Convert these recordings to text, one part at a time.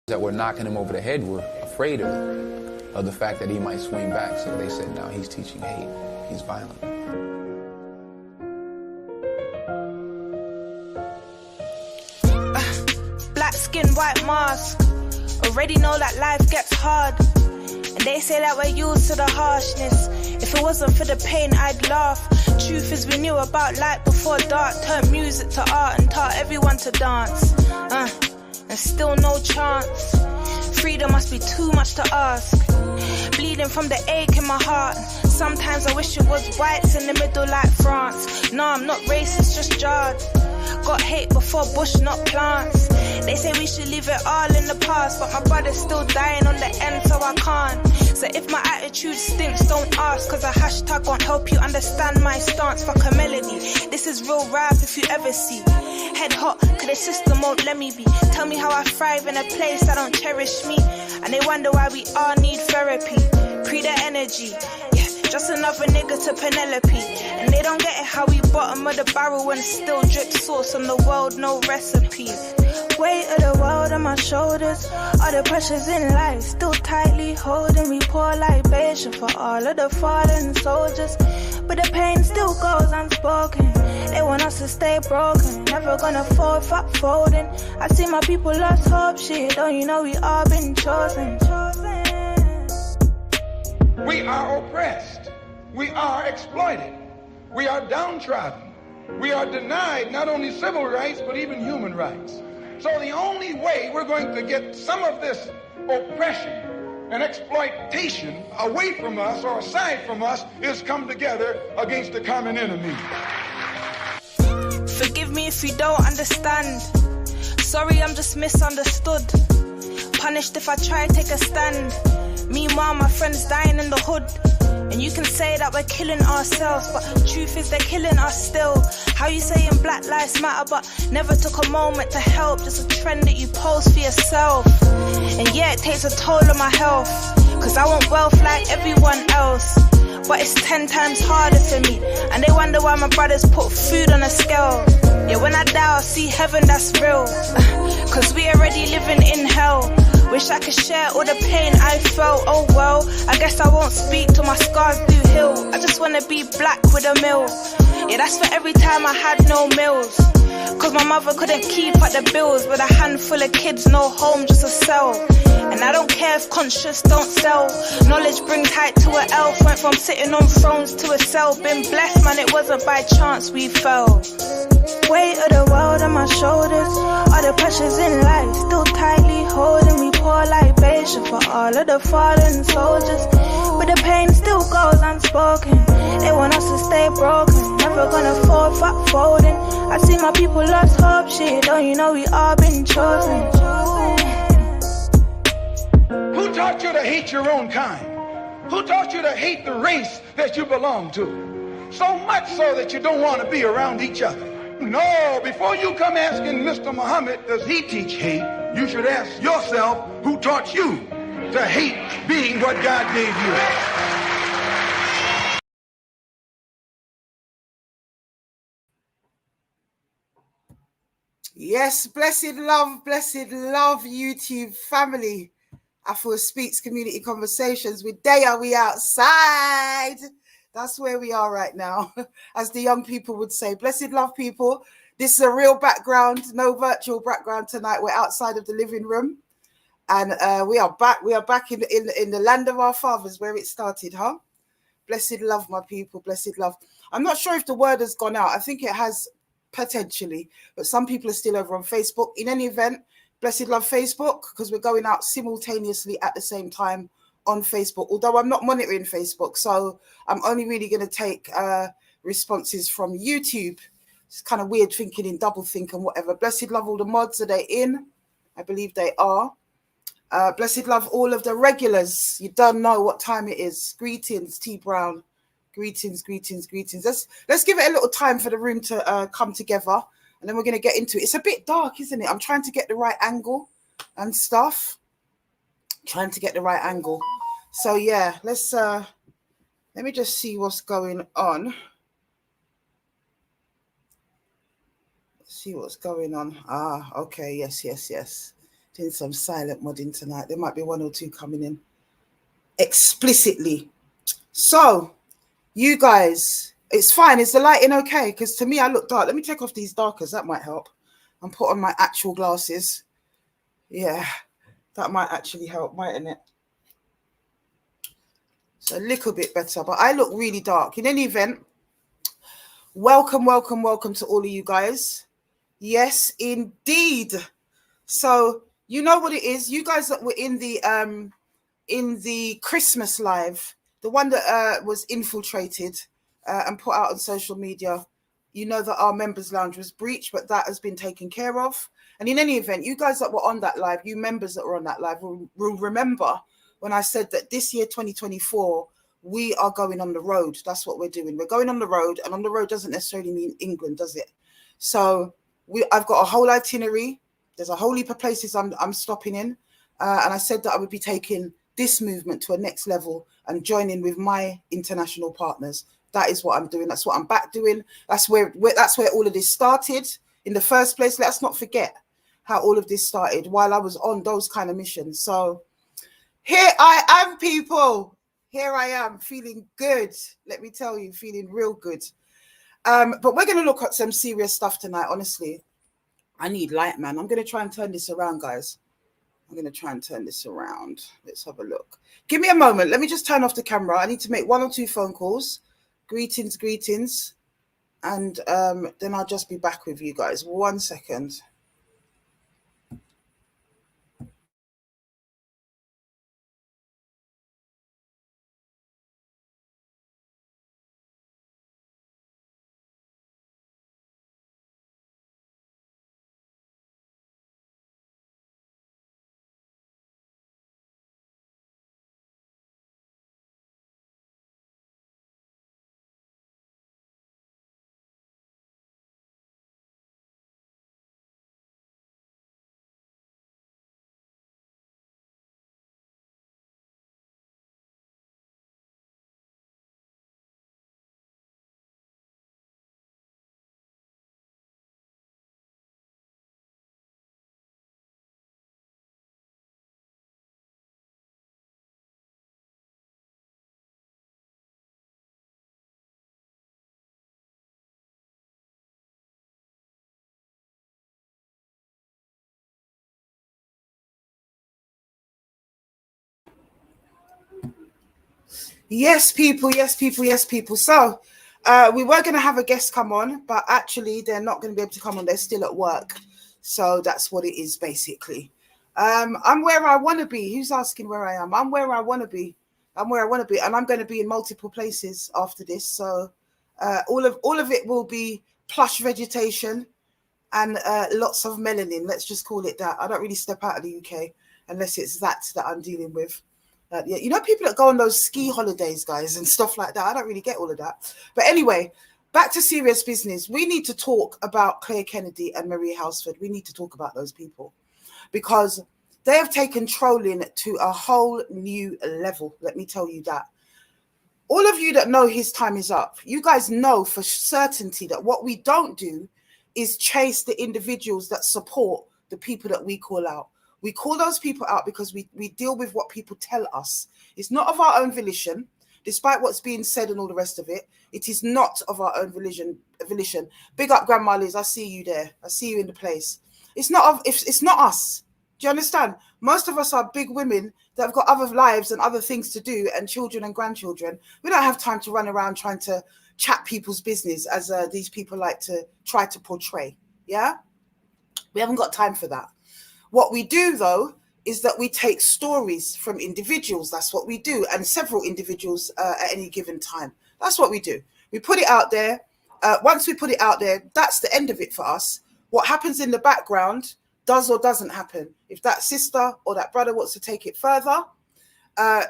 that were knocking him over the head were afraid of the fact that he might swing back. So they said, no, he's teaching hate. He's violent. Black skin, white mask. Already know that life gets hard. And they say that we're used to the harshness. If it wasn't for the pain, I'd laugh. Truth is, we knew about light before dark. Turned music to art and taught everyone to dance. And still no chance. Freedom must be too much to ask. Bleeding from the ache in my heart. Sometimes I wish it was whites in the middle like France. No, I'm not racist, just jarred. Got hate before bush, not plants. They say we should leave it all in the past, but my brother's still dying on the end, so I can't. So if my attitude stinks, don't ask, cause a hashtag won't help you understand my stance. Fuck a melody, this is real rap if you ever see. Head hot, cause the system won't let me be. Tell me how I thrive in a place that don't cherish me. And they wonder why we all need therapy. Pre the energy, yeah, just another nigga to Penelope. And they don't get it how we bottom of the barrel and still drip sauce on the world, no recipe. Weight of the world on my shoulders, all the pressures in life still tightly holding me. Pour libation for all of the fallen soldiers, but the pain still goes unspoken. They want us to stay broken, never gonna fall, fuck folding. I see my people lost hope, shit, don't you know we all been chosen. We are oppressed, we are exploited, we are downtrodden, we are denied not only civil rights but even human rights. So the only way we're going to get some of this oppression and exploitation away from us or aside from us is come together against the common enemy. Forgive me if you don't understand. Sorry, I'm just misunderstood. Punished if I try to take a stand. Meanwhile, my friends dying in the hood. And you can say that we're killing ourselves, but truth is they're killing us still. How you saying black lives matter, but never took a moment to help. Just a trend that you post for yourself. And yeah, it takes a toll on my health, cause I want wealth like everyone else. But it's 10 times harder for me. And they wonder why my brothers put food on a scale. Yeah, when I die I'll see heaven, that's real. Cause we already living in hell. Wish I could share all the pain I felt. Oh well, I guess I won't speak till my scars do heal. I just wanna be black with a mill. Yeah, that's for every time I had no meals. Cause my mother couldn't keep up the bills. With a handful of kids, no home, just a cell. And I don't care if conscious don't sell. Knowledge brings height to an elf. Went from sitting on thrones to a cell. Been blessed, man, it wasn't by chance we fell. Weight of the world on my shoulders, all the pressures in life still tightly holding me. Pour libation for all of the fallen soldiers, but the pain still goes unspoken. They want us to stay broken, never gonna fall, fuck folding. I see my people lost hope, shit, don't you know we all been chosen. Who taught you to hate your own kind? Who taught you to hate the race that you belong to? So much so that you don't want to be around each other. No, before you come asking Mr. Muhammad, does he teach hate? You should ask yourself, who taught you to hate being what God gave you? Yes, blessed love, YouTube family. Afua Speaks Community Conversations. With Daya, we outside. That's where we are right now, as the young people would say. Blessed love, people. This is a real background, no virtual background tonight. We're outside of the living room, and we are back. We are back in the land of our fathers, where it started, huh? Blessed love, my people. Blessed love. I'm not sure if the word has gone out. I think it has potentially, but some people are still over on Facebook. In any event, blessed love Facebook, because we're going out simultaneously at the same time on Facebook, although I'm not monitoring Facebook, so I'm only really going to take responses from YouTube. It's kind of weird thinking in double think and whatever. Blessed love all the mods. Are they in? I believe they are. Blessed love all of the regulars. You don't know what time it is. Greetings, T Brown. Greetings. Let's give it a little time for the room to come together, and then we're going to get into it. It's a bit dark, isn't it? I'm trying to get the right angle and stuff. So yeah, let me just see what's going on. Okay, yes. Doing some silent modding tonight. There might be one or two coming in explicitly. So, you guys, it's fine. Is the lighting okay? Because to me, I look dark. Let me take off these darkers. That might help. And put on my actual glasses. Yeah, that might actually help, mightn't it? It's a little bit better, but I look really dark. In any event, welcome to all of you guys. Yes, indeed. So, you know what it is. You guys that were in the Christmas live, the one that was infiltrated and put out on social media, you know that our members lounge was breached, but that has been taken care of. And in any event, you guys that were on that live, you members that were on that live will remember when I said that this year, 2024, we are going on the road. That's what we're doing. We're going on the road, and on the road doesn't necessarily mean England, does it? So I've got a whole itinerary. There's a whole heap of places I'm stopping in. And I said that I would be taking this movement to a next level and joining with my international partners. That is what I'm doing. That's what I'm back doing. That's where all of this started in the first place. Let's not forget how all of this started while I was on those kind of missions. So here I am, people. Here I am, feeling good. Let me tell you, feeling real good. But we're going to look at some serious stuff tonight, honestly. I need light, man. I'm going to try and turn this around, guys. I'm going to try and turn this around. Let's have a look. Give me a moment. Let me just turn off the camera. I need to make 1 or 2 phone calls. Greetings. And then I'll just be back with you guys. 1 second. Yes, people. So we were going to have a guest come on, but actually they're not going to be able to come on. They're still at work. So that's what it is, basically. I'm where I want to be. Who's asking where I am? I'm where I want to be. And I'm going to be in multiple places after this. So all of it will be plush vegetation and lots of melanin. Let's just call it that. I don't really step out of the UK unless it's that I'm dealing with. Yeah, you know, people that go on those ski holidays, guys, and stuff like that. I don't really get all of that. But anyway, back to serious business. We need to talk about Claire Kennedy and Marie Houseford. We need to talk about those people because they have taken trolling to a whole new level. Let me tell you that. All of you that know his time is up, you guys know for certainty that what we don't do is chase the individuals that support the people that we call out. We call those people out because we deal with what people tell us. It's not of our own volition, despite what's being said and all the rest of it. It is not of our own volition. Big up, Grandma Liz. I see you there. I see you in the place. It's not us. Do you understand? Most of us are big women that have got other lives and other things to do and children and grandchildren. We don't have time to run around trying to chat people's business as these people like to try to portray. Yeah? We haven't got time for that. What we do, though, is that we take stories from individuals. That's what we do. And several individuals at any given time. That's what we do. We put it out there. Once we put it out there, that's the end of it for us. What happens in the background does or doesn't happen. If that sister or that brother wants to take it further,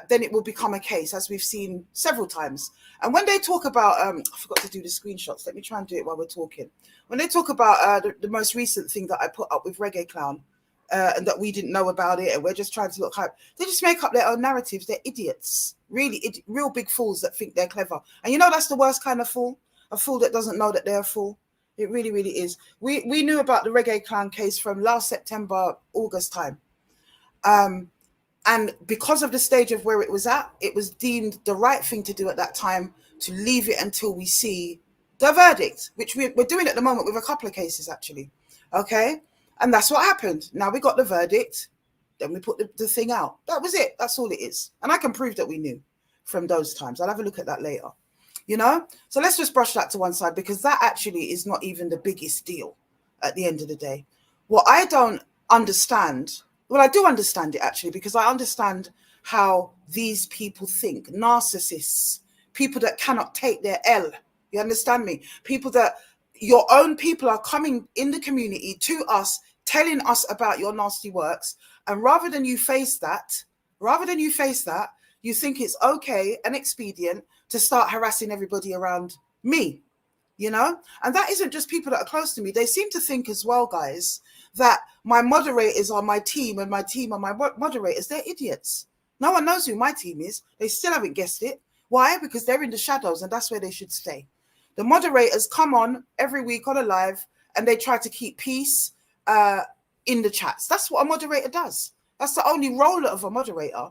then it will become a case, as we've seen several times. And when they talk about, I forgot to do the screenshots. Let me try and do it while we're talking. When they talk about the most recent thing that I put up with Reggae Clown, and that we didn't know about it, and we're just trying to look hype. They just make up their own narratives. They're idiots, really, real big fools that think they're clever. And you know that's the worst kind of fool, a fool that doesn't know that they're a fool. It really, really is. We knew about the Reggae Clown case from last September, August time. And because of the stage of where it was at, it was deemed the right thing to do at that time to leave it until we see the verdict, which we're doing at the moment with a couple of cases, actually. Okay. And that's what happened. Now we got the verdict. Then we put the thing out. That was it. That's all it is. And I can prove that we knew from those times. I'll have a look at that later. So let's just brush that to one side, because that actually is not even the biggest deal at the end of the day. What I don't understand, well, I do understand it actually, because I understand how these people think. Narcissists, people that cannot take their L. You understand me? People that your own people are coming in the community to us, telling us about your nasty works. And rather than you face that, you think it's okay and expedient to start harassing everybody around me, And that isn't just people that are close to me. They seem to think as well, guys, that my moderators are my team and my team are my moderators. They're idiots. No one knows who my team is. They still haven't guessed it. Why? Because they're in the shadows, and that's where they should stay. The moderators come on every week on a live and they try to keep peace in the chats. That's what a moderator does. That's the only role of a moderator.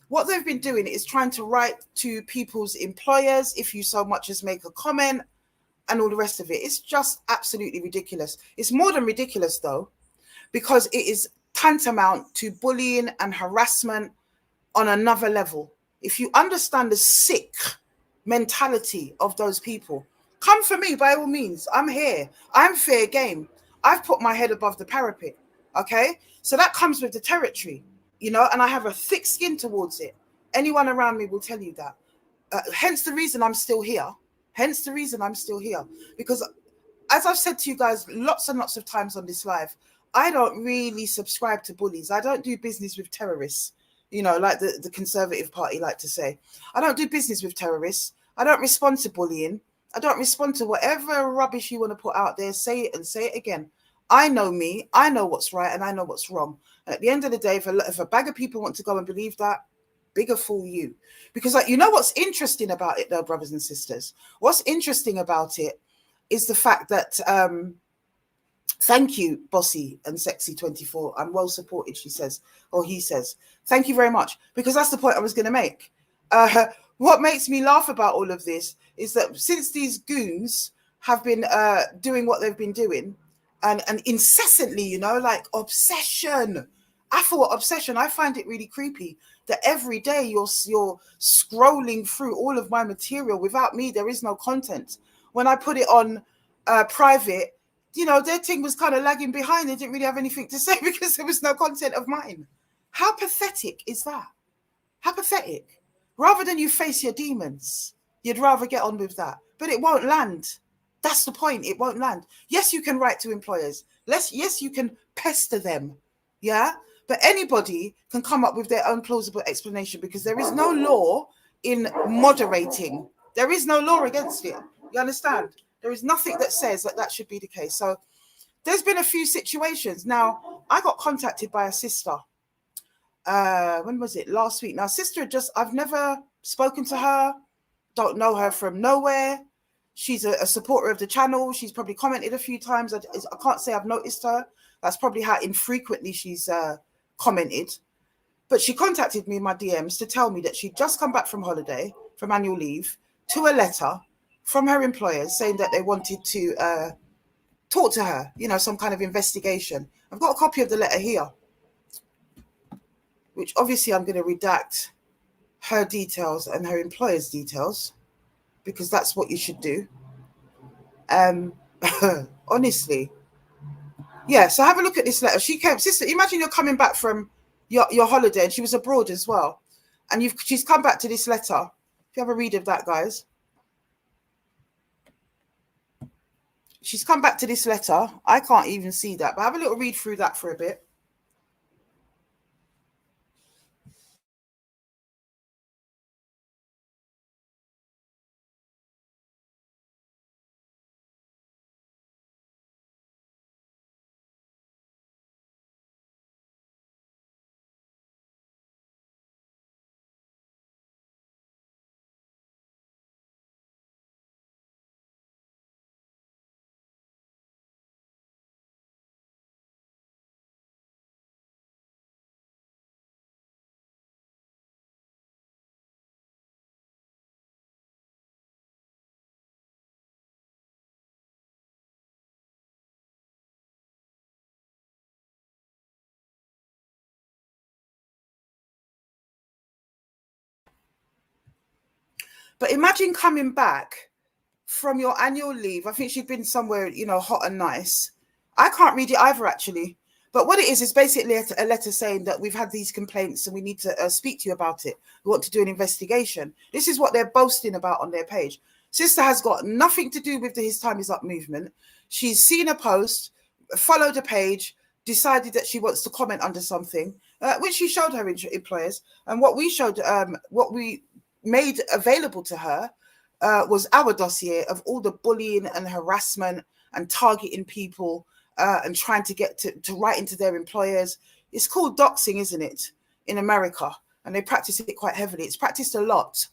What they've been doing is trying to write to people's employers if you so much as make a comment and all the rest of it. It's just absolutely ridiculous. It's more than ridiculous, though, because it is tantamount to bullying and harassment on another level. If you understand the sick mentality of those people, come for me by all means. I'm here. I'm fair game. I've put my head above the parapet. Okay? So that comes with the territory, and I have a thick skin towards it. Anyone around me will tell you that. Hence the reason I'm still here. Because as I've said to you guys lots and lots of times on this live, I don't really subscribe to bullies. I don't do business with terrorists, like the Conservative Party like to say. I don't do business with terrorists. I don't respond to bullying. I don't respond to whatever rubbish you want to put out there. Say it and say it again. I know me. I know what's right and I know what's wrong. And at the end of the day, if a bag of people want to go and believe that, bigger fool you. Because what's interesting about it, though, brothers and sisters? What's interesting about it is the fact that thank you, Bossy and Sexy 24. I'm well supported, she says, or he says. Thank you very much, because that's the point I was going to make. What makes me laugh about all of this is that since these goons have been doing what they've been doing, and incessantly, like obsession, Afua obsession, I find it really creepy that every day you're scrolling through all of my material. Without me, there is no content. When I put it on private, their thing was kind of lagging behind. They didn't really have anything to say because there was no content of mine. How pathetic is that? How pathetic. Rather than you face your demons, you'd rather get on with that. But it won't land. That's the point. It won't land. Yes, you can write to employers. Yes, you can pester them. Yeah? But anybody can come up with their own plausible explanation, because there is no law in moderating. There is no law against it. You understand? There is nothing that says that should be the case. So there's been a few situations. Now, I got contacted by a sister. When was it? Last week. Now, sister I've never spoken to her. Don't know her from nowhere. She's a supporter of the channel. She's probably commented a few times. I can't say I've noticed her. That's probably how infrequently she's commented. But she contacted me in my DMs to tell me that she'd just come back from holiday, from annual leave, to a letter from her employers saying that they wanted to talk to her, some kind of investigation. I've got a copy of the letter here, which obviously I'm going to redact her details and her employer's details, because that's what you should do. Honestly. Yeah, so have a look at this letter. She came, sister, imagine you're coming back from your holiday, and she was abroad as well. And she's come back to this letter. If you have a read of that, guys. She's come back to this letter. I can't even see that, but have a little read through that for a bit. But imagine coming back from your annual leave. I think she'd been somewhere, you know, hot and nice. I can't read it either, actually. But what it is basically a letter saying that we've had these complaints and we need to speak to you about it. We want to do an investigation. This is what they're boasting about on their page. Sister has got nothing to do with the His Time Is Up movement. She's seen a post, followed a page, decided that she wants to comment under something, which she showed her employers. And what we made available to her was our dossier of all the bullying and harassment and targeting people and trying to get to write into their employers. It's called doxing, isn't it, in America? And they practice it quite heavily. It's practiced a lot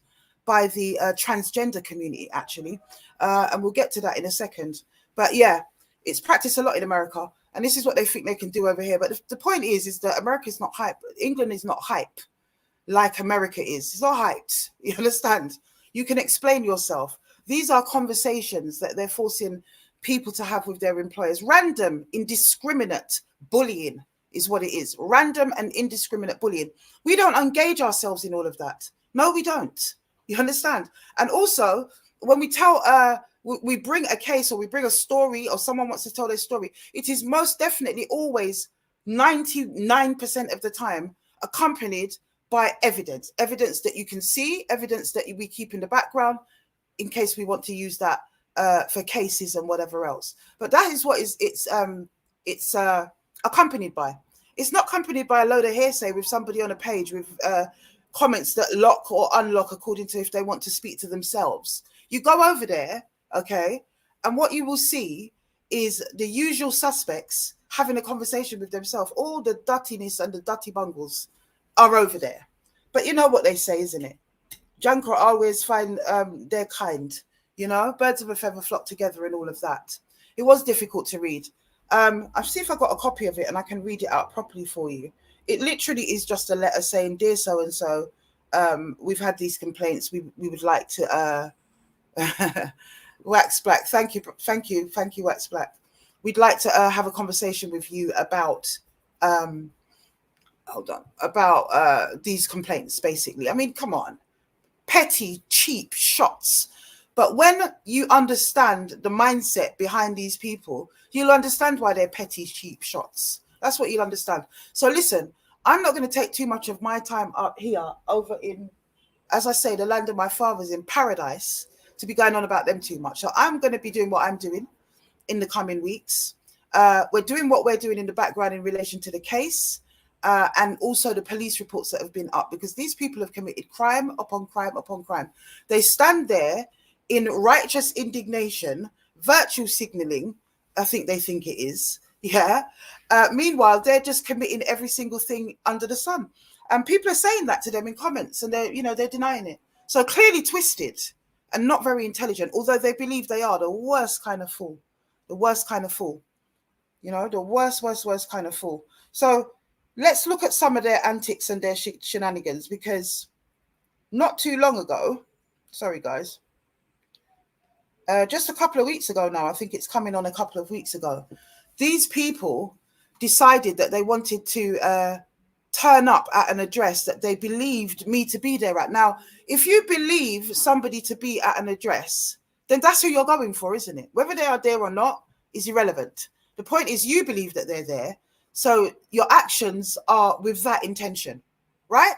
by the transgender community, actually. And we'll get to that in a second. But yeah, it's practiced a lot in America. And this is what they think they can do over here. But the point is that America is not hype. England is not hype like America is. It's not hyped. You understand? You can explain yourself. These are conversations that they're forcing people to have with their employers. Random, indiscriminate bullying is what it is. Random and indiscriminate bullying. We don't engage ourselves in all of that. No, we don't. You understand? And also, when we tell, we bring a case or we bring a story or someone wants to tell their story, it is most definitely always 99% of the time accompanied by evidence that you can see, evidence that we keep in the background in case we want to use that for cases and whatever else. But that is what it's accompanied by. It's not accompanied by a load of hearsay with somebody on a page with comments that lock or unlock according to if they want to speak to themselves. You go over there, okay, and what you will see is the usual suspects having a conversation with themselves. All the dirtiness and the dirty bungles are over there. But you know what they say, isn't it? Junker always find their kind. You know, birds of a feather flock together and all of that. It was difficult to read. I'll see if I got a copy of it and I can read it out properly for you. It literally is just a letter saying, dear so-and-so, we've had these complaints. We would like to Wax Black. Thank you, Wax Black. We'd like to have a conversation with you about about these complaints, basically. I mean, come on. Petty, cheap shots. But when you understand the mindset behind these people, you'll understand why they're petty, cheap shots. That's what you'll understand. So listen, I'm not going to take too much of my time up here over in, as I say, the land of my fathers in paradise, to be going on about them too much. So I'm going to be doing what I'm doing in the coming weeks. We're doing what we're doing in the background in relation to the case and also the police reports that have been up, because these people have committed crime upon crime upon crime. They stand there in righteous indignation, virtue signaling, I think they think it is. Yeah. Meanwhile, they're just committing every single thing under the sun. And people are saying that to them in comments and they're denying it. So clearly twisted and not very intelligent, although they believe they are the worst kind of fool. The worst kind of fool. You know, the worst kind of fool. So let's look at some of their antics and their shenanigans, because not too long ago, sorry guys, just a couple of weeks ago now, I think it's coming on a couple of weeks ago, these people decided that they wanted to turn up at an address that they believed me to be there at. Now, if you believe somebody to be at an address, then that's who you're going for, isn't it? Whether they are there or not is irrelevant. The point is you believe that they're there, so your actions are with that intention, right?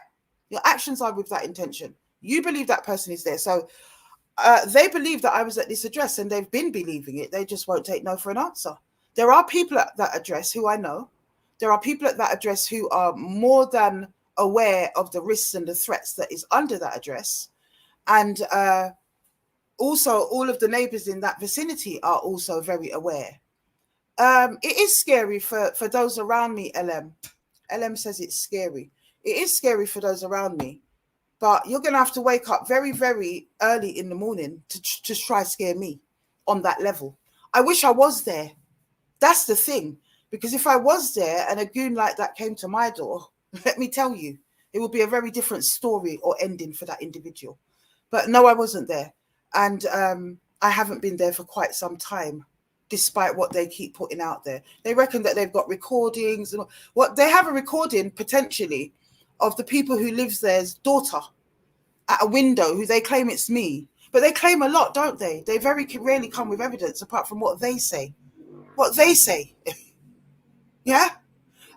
Your actions are with that intention. You believe that person is there. So they believe that I was at this address and they've been believing it. They just won't take no for an answer. There are people at that address who I know. There are people at that address who are more than aware of the risks and the threats that is under that address. And also all of the neighbors in that vicinity are also very aware. It is scary for those around me, LM. LM says it's scary. It is scary for those around me. But you're going to have to wake up very, very early in the morning to just try to scare me on that level. I wish I was there. That's the thing. Because if I was there and a goon like that came to my door, let me tell you, it would be a very different story or ending for that individual. But no, I wasn't there. And I haven't been there for quite some time, despite what they keep putting out there. They reckon that they've got recordings. And what they have a recording, potentially, of the people who lives there's daughter at a window who they claim it's me. But they claim a lot, don't they? They very rarely come with evidence apart from what they say. What they say. Yeah?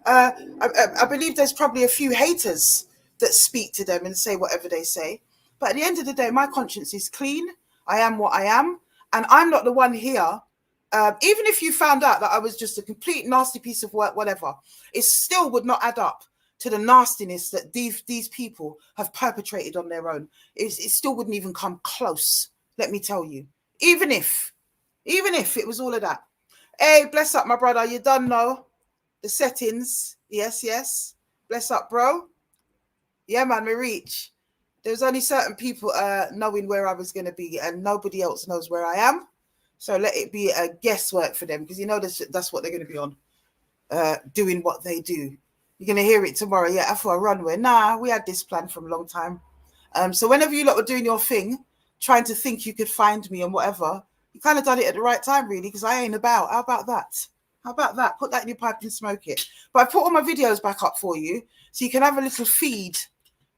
I believe there's probably a few haters that speak to them and say whatever they say. But at the end of the day, my conscience is clean. I am what I am. And I'm not the one here. Even if you found out that I was just a complete nasty piece of work, whatever, it still would not add up to the nastiness that these people have perpetrated on their own. It still wouldn't even come close, let me tell you. Even if it was all of that. Hey, bless up, my brother. You done know the settings. Yes. Bless up, bro. Yeah, man, we reach. There's only certain people knowing where I was going to be, and nobody else knows where I am. So let it be a guesswork for them, because you know that's what they're going to be on, doing what they do. You're going to hear it tomorrow. Yeah, Afua runway. Nah, we had this plan from a long time. So whenever you lot were doing your thing, trying to think you could find me and whatever, you kind of done it at the right time, really, because I ain't about. How about that? How about that? Put that in your pipe and smoke it. But I put all my videos back up for you, so you can have a little feed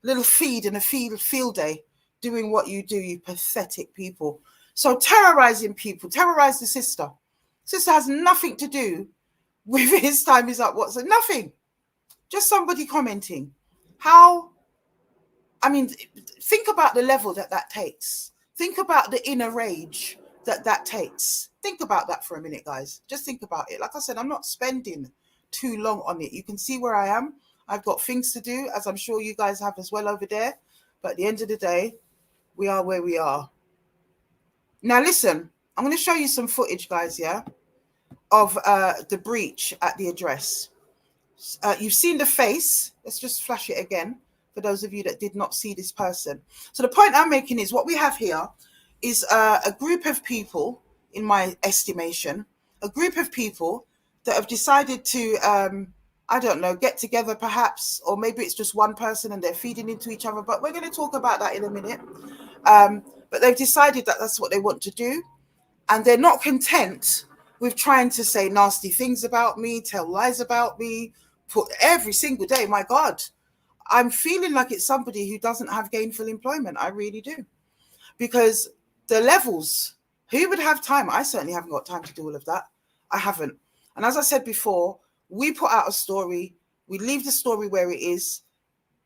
and a field day doing what you do, you pathetic people. So terrorizing people, terrorize the sister. Sister has nothing to do with his time is up. What's it? Nothing. Just somebody commenting. How? I mean, think about the level that takes. Think about the inner rage that takes. Think about that for a minute, guys. Just think about it. Like I said, I'm not spending too long on it. You can see where I am. I've got things to do, as I'm sure you guys have as well over there. But at the end of the day, we are where we are. Now, listen, I'm going to show you some footage, guys, yeah, of the breach at the address. You've seen the face. Let's just flash it again for those of you that did not see this person. So the point I'm making is what we have here is a group of people, in my estimation, a group of people that have decided to, I don't know, get together perhaps, or maybe it's just one person and they're feeding into each other, but we're going to talk about that in a minute. But they've decided that that's what they want to do. And they're not content with trying to say nasty things about me, tell lies about me, put every single day. My God, I'm feeling like it's somebody who doesn't have gainful employment. I really do. Because the levels, who would have time? I certainly haven't got time to do all of that. I haven't. And as I said before, we put out a story. We leave the story where it is.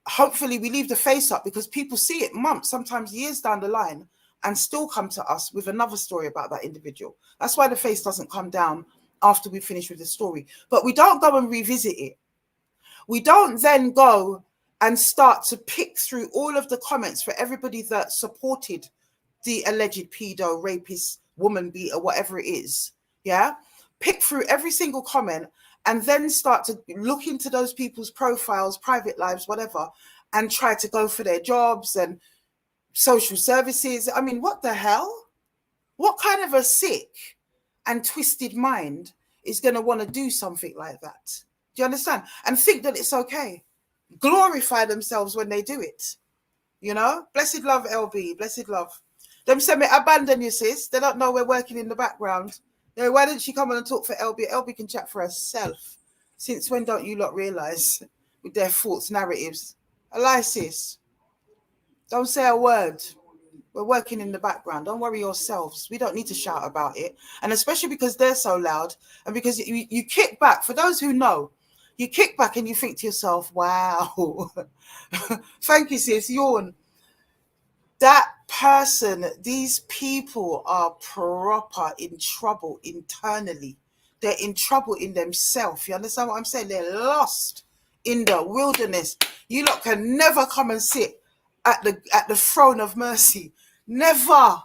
Hopefully we leave the face up, because people see it months, sometimes years down the line, and still come to us with another story about that individual. That's why the face doesn't come down after we finish with the story. But we don't go and revisit it. We don't then go and start to pick through all of the comments for everybody that supported the alleged pedo, rapist, woman beater, whatever it is. Yeah? Pick through every single comment and then start to look into those people's profiles, private lives, whatever, and try to go for their jobs and social services. I mean, what the hell? What kind of a sick and twisted mind is going to want to do something like that? Do you understand? And think that it's okay. Glorify themselves when they do it. You know? Blessed love, LB. Blessed love. Them say me abandon you, sis. They don't know we're working in the background. You know, why didn't she come on and talk for LB? LB can chat for herself. Since when don't you lot realise with their false narratives? A lie, sis. Don't say a word. We're working in the background. Don't worry yourselves. We don't need to shout about it. And especially because they're so loud, and because you kick back. For those who know, you kick back and you think to yourself, wow. Thank you, sis. Yawn. That person, these people are proper in trouble internally. They're in trouble in themselves. You understand what I'm saying? They're lost in the wilderness. You lot can never come and sit at the throne of mercy. Never,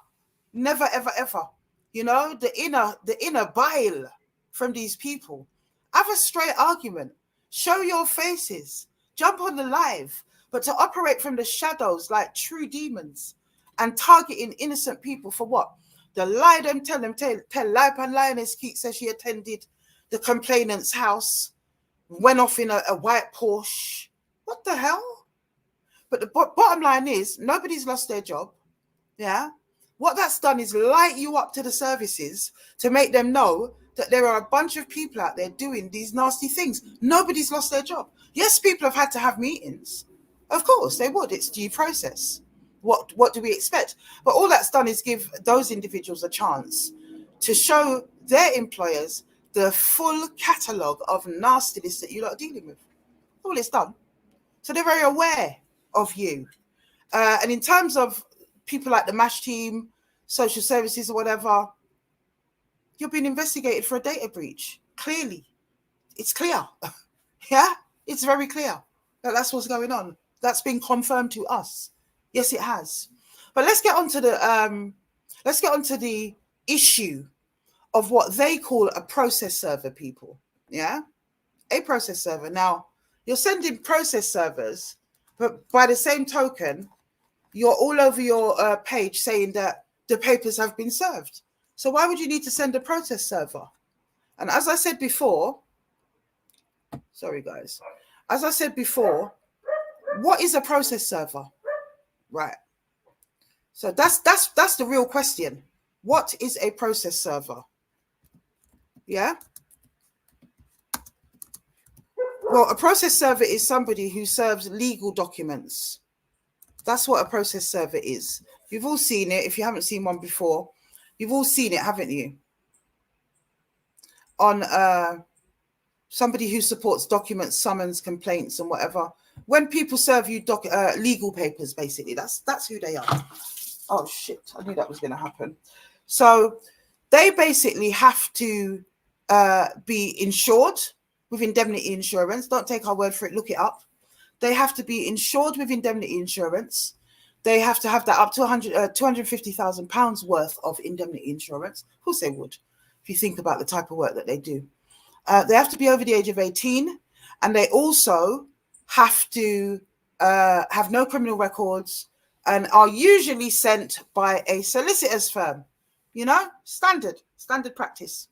ever, ever. You know, the inner bile from these people. Have a straight argument. Show your faces. Jump on the live. But to operate from the shadows like true demons and targeting innocent people for what? The lie them, tell Lipe and Lioness Keat says she attended the complainant's house, went off in a white Porsche. What the hell? But the bottom line is, nobody's lost their job. Yeah? What that's done is light you up to the services to make them know that there are a bunch of people out there doing these nasty things. Nobody's lost their job. Yes, people have had to have meetings. Of course, they would. It's due process. what do we expect? But all that's done is give those individuals a chance to show their employers the full catalogue of nastiness that you lot are dealing with. All it's done. So they're very aware of you. And in terms of people like the MASH team, social services or whatever, you're being investigated for a data breach. Clearly. It's clear. Yeah, it's very clear that that's what's going on. That's been confirmed to us. Yes, it has. But let's get on to the issue of what they call a process server, people. Yeah, a process server. Now, you're sending process servers, but by the same token, you're all over your page saying that the papers have been served. So why would you need to send a process server? And as I said before, sorry guys, as I said before, what is a process server? Right. So that's the real question. What is a process server? Yeah. Well, a process server is somebody who serves legal documents. That's what a process server is. You've all seen it. If you haven't seen one before, you've all seen it, haven't you? On somebody who supports documents, summons, complaints, and whatever. When people serve you legal papers, basically, that's who they are. Oh shit! I knew that was going to happen. So they basically have to be insured with indemnity insurance. Don't take our word for it. Look it up. They have to be insured with indemnity insurance. They have to have that up to £250,000 worth of indemnity insurance. Of course they would, if you think about the type of work that they do. They have to be over the age of 18, and they also have to have no criminal records and are usually sent by a solicitor's firm. You know, standard practice.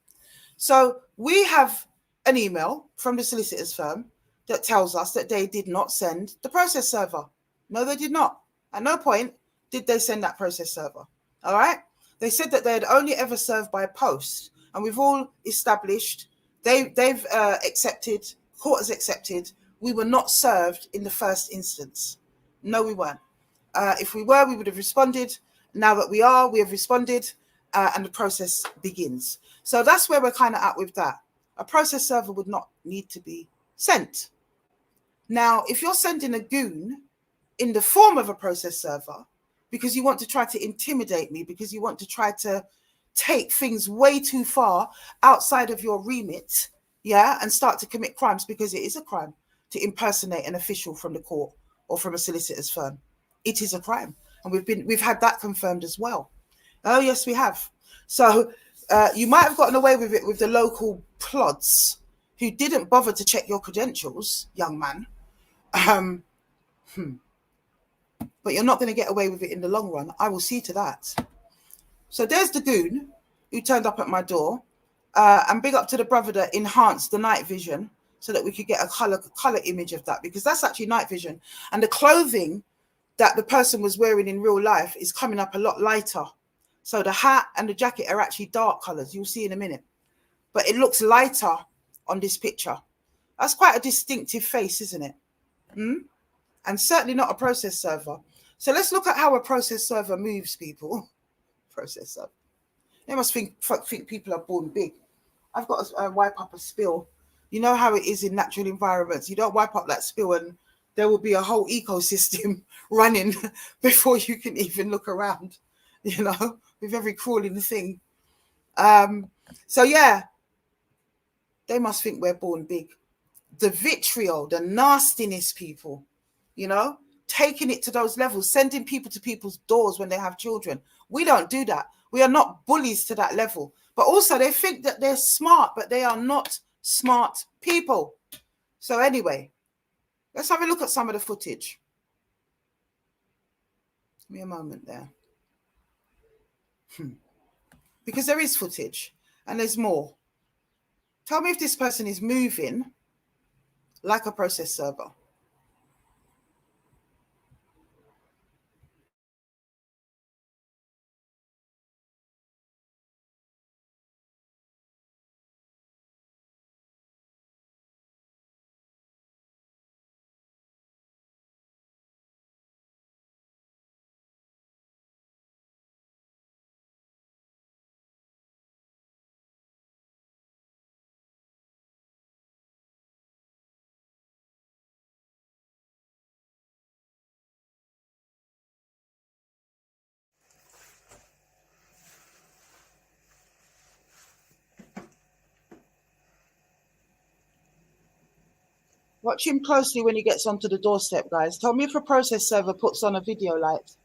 So we have an email from the solicitor's firm that tells us that they did not send the process server. No, they did not. At no point did they send that process server. All right. They said that they had only ever served by post, and we've all established they've accepted, court has accepted, we were not served in the first instance. No, we weren't. If we were, we would have responded. Now that we have responded, and the process begins. So that's where we're kind of at with that. A process server would not need to be sent. Now, if you're sending a goon in the form of a process server because you want to try to intimidate me, because you want to try to take things way too far outside of your remit, yeah, and start to commit crimes, because it is a crime to impersonate an official from the court or from a solicitor's firm. It is a crime, and we've had that confirmed as well. Oh yes, we have. So you might have gotten away with it with the local plods who didn't bother to check your credentials, young man. But you're not going to get away with it in the long run. I will see to that. So there's the goon who turned up at my door, and big up to the brother that enhanced the night vision so that we could get a color image of that, because that's actually night vision. And the clothing that the person was wearing in real life is coming up a lot lighter. So the hat and the jacket are actually dark colors. You'll see in a minute. But it looks lighter on this picture. That's quite a distinctive face, isn't it? And certainly not a process server. So let's look at how a process server moves, people. Process server. They must think people are born big. I've got to wipe up a spill. You know how it is in natural environments. You don't wipe up that spill and there will be a whole ecosystem running before you can even look around, you know, with every crawling thing. So yeah, they must think we're born big. The vitriol, the nastiness, people, you know, taking it to those levels, sending people to people's doors when they have children. We don't do that. We are not bullies to that level. But also they think that they're smart, but they are not smart people. So anyway, let's have a look at some of the footage. Give me a moment there. Because there is footage and there's more. Tell me if this person is moving like a process server. Watch him closely when he gets onto the doorstep, guys. Tell me if a process server puts on a video light.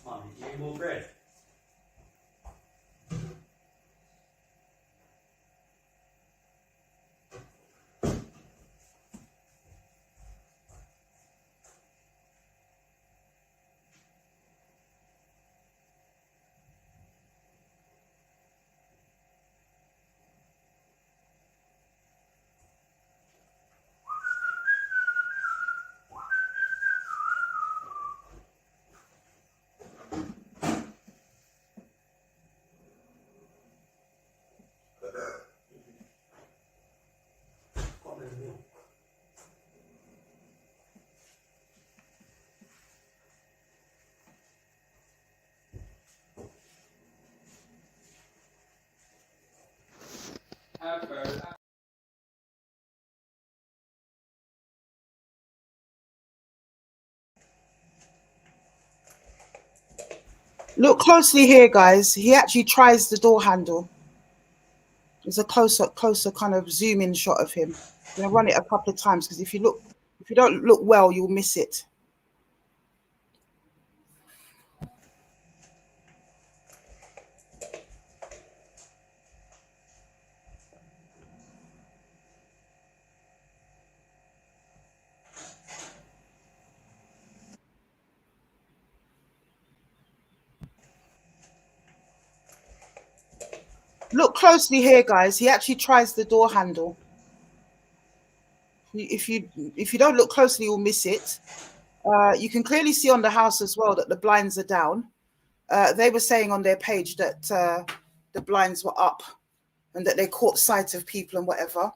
Mom, did you eat more bread? Look closely here, guys. He actually tries the door handle. There's a closer kind of zoom in shot of him. I'm gonna run it a couple of times because if you don't look well, you'll miss it. Look closely here, guys. He actually tries the door handle. If you don't look closely, you'll miss it. You can clearly see on the house as well that the blinds are down. They were saying on their page that the blinds were up and that they caught sight of people and whatever.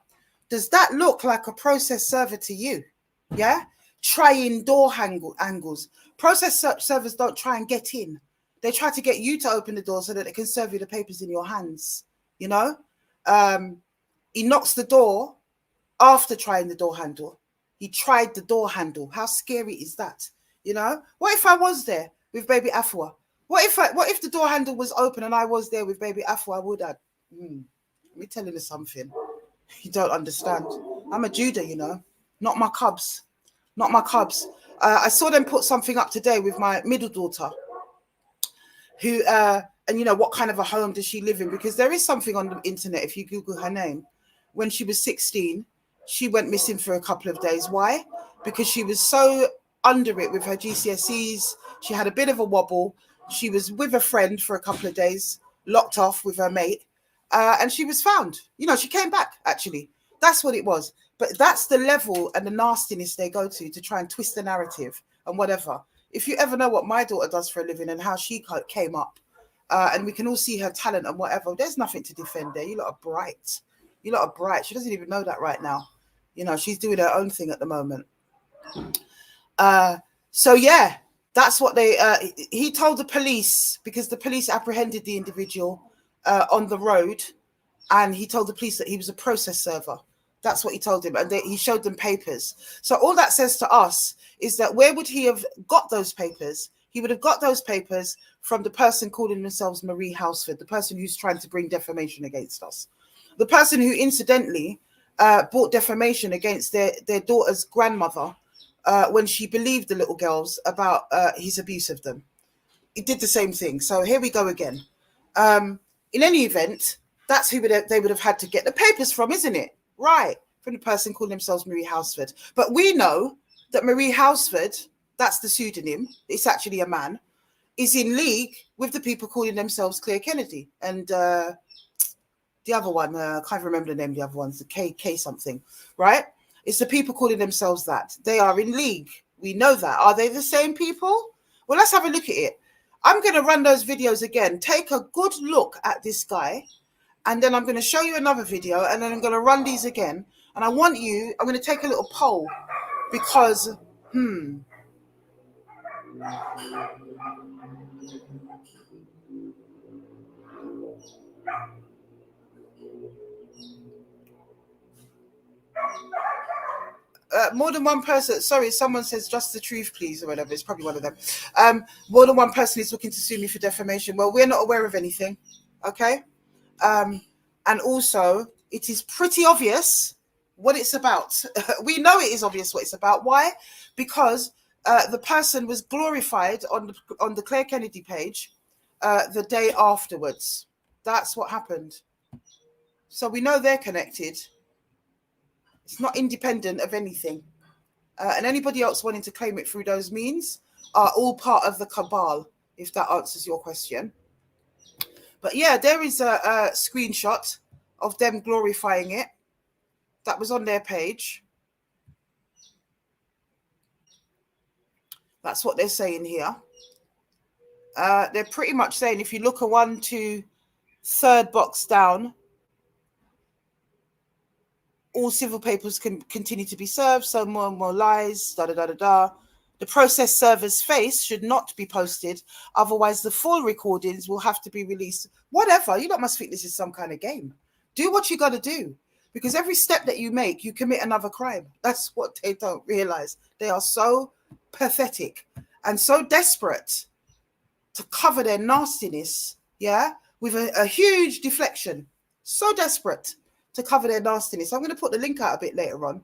Does that look like a process server to you? Yeah? Trying door angles. Process servers don't try and get in. They try to get you to open the door so that they can serve you the papers in your hands. You know? He knocks the door after trying the door handle. He tried the door handle. How scary is that? You know? What if I was there with baby Afua? What if the door handle was open and I was there with baby Afua? I would have. Let me tell you something. You don't understand. I'm a Judah, you know. Not my cubs. Not my cubs. I saw them put something up today with my middle daughter. Who and you know, what kind of a home does she live in? Because there is something on the internet, if you Google her name. When she was 16, she went missing for a couple of days. Why? Because she was so under it with her GCSEs. She had a bit of a wobble. She was with a friend for a couple of days, locked off with her mate, and she was found. You know, she came back, actually. That's what it was. But that's the level and the nastiness they go to try and twist the narrative and whatever. If you ever know what my daughter does for a living and how she came up, and we can all see her talent and whatever, there's nothing to defend there. You lot are bright. You lot are bright. She doesn't even know that right now. You know, she's doing her own thing at the moment. So, yeah, that's what he told the police, because the police apprehended the individual on the road, and he told the police that he was a process server. That's what he told him. And he showed them papers. So all that says to us is that where would he have got those papers? He would have got those papers from the person calling themselves Marie Houseford, the person who's trying to bring defamation against us. The person who incidentally brought defamation against their daughter's grandmother when she believed the little girls about his abuse of them. He did the same thing. So here we go again. In any event, that's who they would have had to get the papers from, isn't it? Right, from the person calling themselves Marie Houseford. But we know that Marie Houseford, that's the pseudonym, it's actually a man, is in league with the people calling themselves Claire Kennedy. And the other one, I can't remember the name of the other ones, the K something, right? It's the people calling themselves that. They are in league. We know that. Are they the same people? Well, let's have a look at it. I'm going to run those videos again. Take a good look at this guy and then I'm going to show you another video, and then I'm going to run these again. And I'm going to take a little poll because, more than one person, sorry, someone says just the truth, please, or whatever. It's probably one of them. More than one person is looking to sue me for defamation. Well, we're not aware of anything, okay? And also, it is pretty obvious what it's about. We know it is obvious what it's about. Why? Because the person was glorified on the Claire Kennedy page the day afterwards. That's what happened. So we know they're connected. It's not independent of anything. And anybody else wanting to claim it through those means are all part of the cabal, if that answers your question. But yeah, there is a screenshot of them glorifying it. That was on their page. That's what they're saying here. They're pretty much saying, if you look a 1, 2, 3rd box down, all civil papers can continue to be served, so more and more lies, da-da-da-da-da. The process server's face should not be posted, otherwise the full recordings will have to be released. Whatever, you lot must think this is some kind of game. Do what you got to do, because every step that you make, you commit another crime. That's what they don't realize. They are so pathetic and so desperate to cover their nastiness, yeah, with a huge deflection. So desperate to cover their nastiness. I'm going to put the link out a bit later on.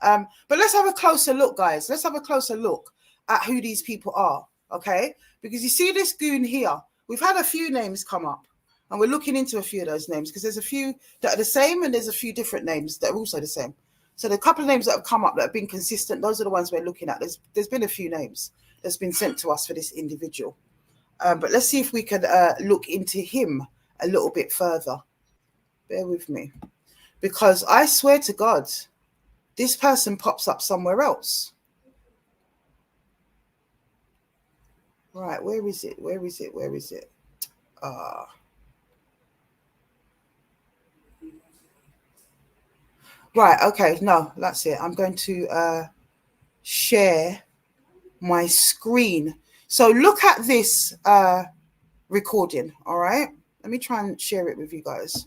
But let's have a closer look, guys. Let's have a closer look at who these people are, okay? Because you see this goon here. We've had a few names come up, and we're looking into a few of those names because there's a few that are the same and there's a few different names that are also the same. So the couple of names that have come up that have been consistent, those are the ones we're looking at. There's been a few names that's been sent to us for this individual. But let's see if we can look into him a little bit further. Bear with me. Because I swear to God, this person pops up somewhere else. Right, where is it? Where is it? Where is it? Right, okay, no, that's it. I'm going to share my screen. So look at this recording, all right? Let me try and share it with you guys.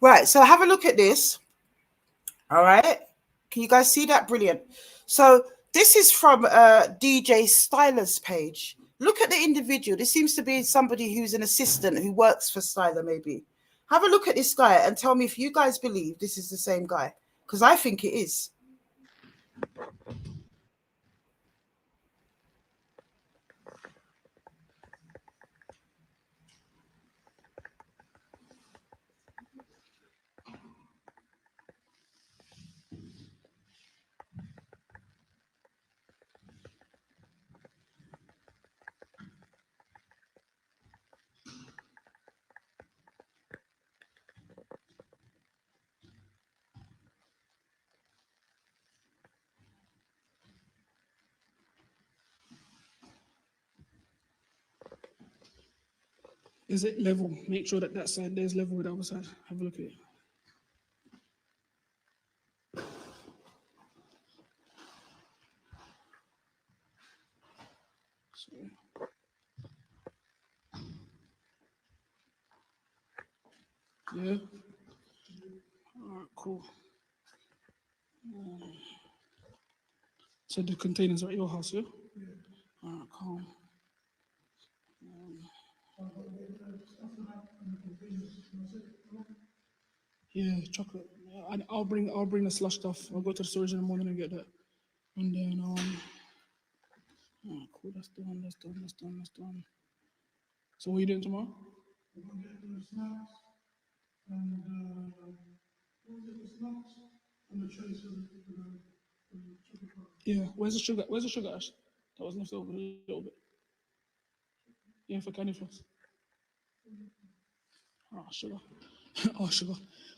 Right, so have a look at this. All right. Can you guys see that? Brilliant. So this is from DJ Styler's page. Look at the individual. This seems to be somebody who's an assistant who works for Styler, maybe. Have a look at this guy and tell me if you guys believe this is the same guy, because I think it is. Is it level? Make sure that side there's level with the other side. Have a look at it. Yeah. All right, cool. So the containers are at your house, yeah? Yeah. All right, cool. Yeah, chocolate. I'll bring the slush stuff. I'll go to the storage in the morning and get that. And then That's the one. That's the one. That's the one. That's the one. So what are you doing tomorrow? Yeah. Where's the sugar? Where's the sugar ash? That was left over a little bit. Yeah, for candy floss. Oh, sugar. Oh, sugar.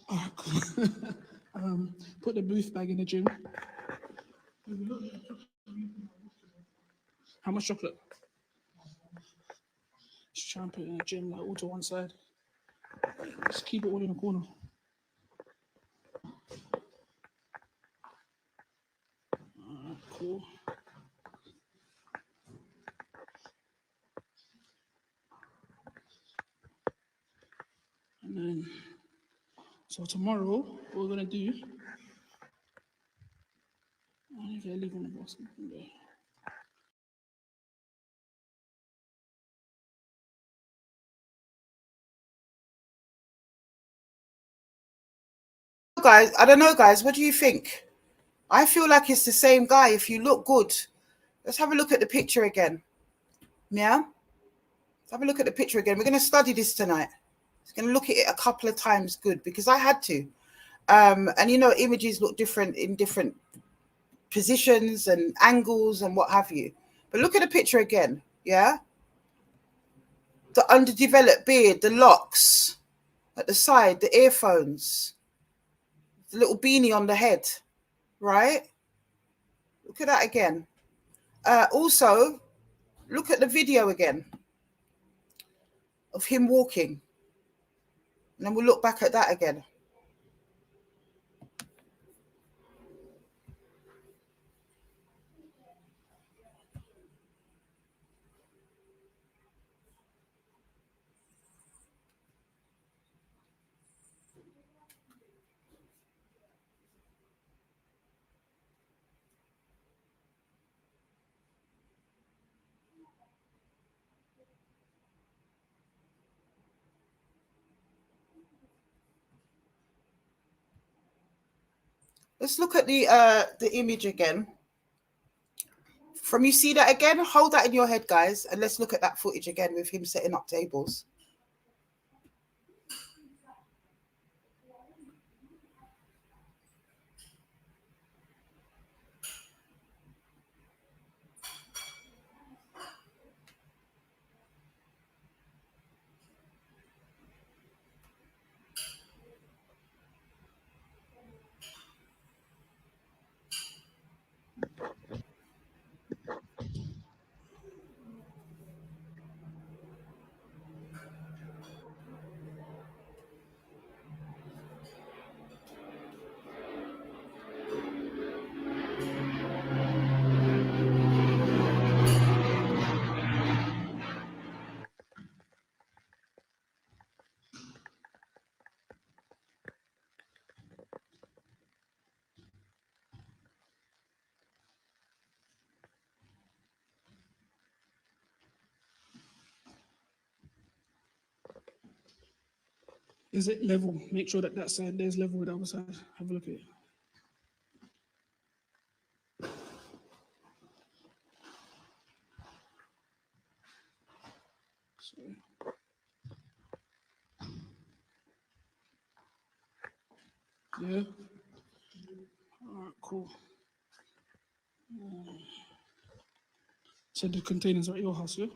All right, cool. Put the booth bag in the gym. How much chocolate? Just try and put it in the gym, like all to one side. Just keep it all in the corner. Cool. And then, so tomorrow, what we're gonna do, if they're leaving the box. Okay. Guys, I don't know, guys. What do you think? I feel like it's the same guy. If you look good, let's have a look at the picture again. Yeah? Let's have a look at the picture again. We're going to study this tonight. I'm going to look at it a couple of times good because I had to. And you know, images look different in different positions and angles and what have you. But look at the picture again. Yeah? The underdeveloped beard, the locks at the side, the earphones, the little beanie on the head, right? Look at that again. Also, look at the video again of him walking. And then we'll look back at that again. Let's look at the image again. From you see that again? Hold that in your head, guys, and let's look at that footage again with him setting up tables. Is it level? Make sure that that side there's level with the other side. Have a look at it. Sorry. Yeah. All right, cool. So the containers are at your house, yeah?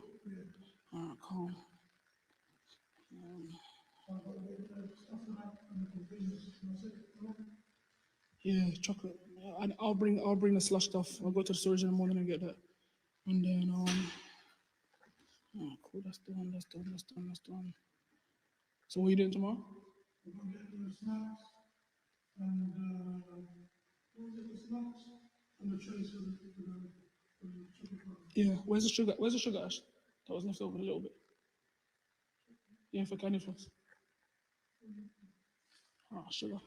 All right, cool. Yeah, chocolate. And I'll bring the slush stuff. I'll go to the storage in the morning and get that. And then oh, cool. That's the one. That's the one. That's the one. That's the one. So what are you doing tomorrow? Yeah. Where's the sugar? Where's the sugar ash? That was left over a little bit. Yeah, for candy floss. Oh, sugar.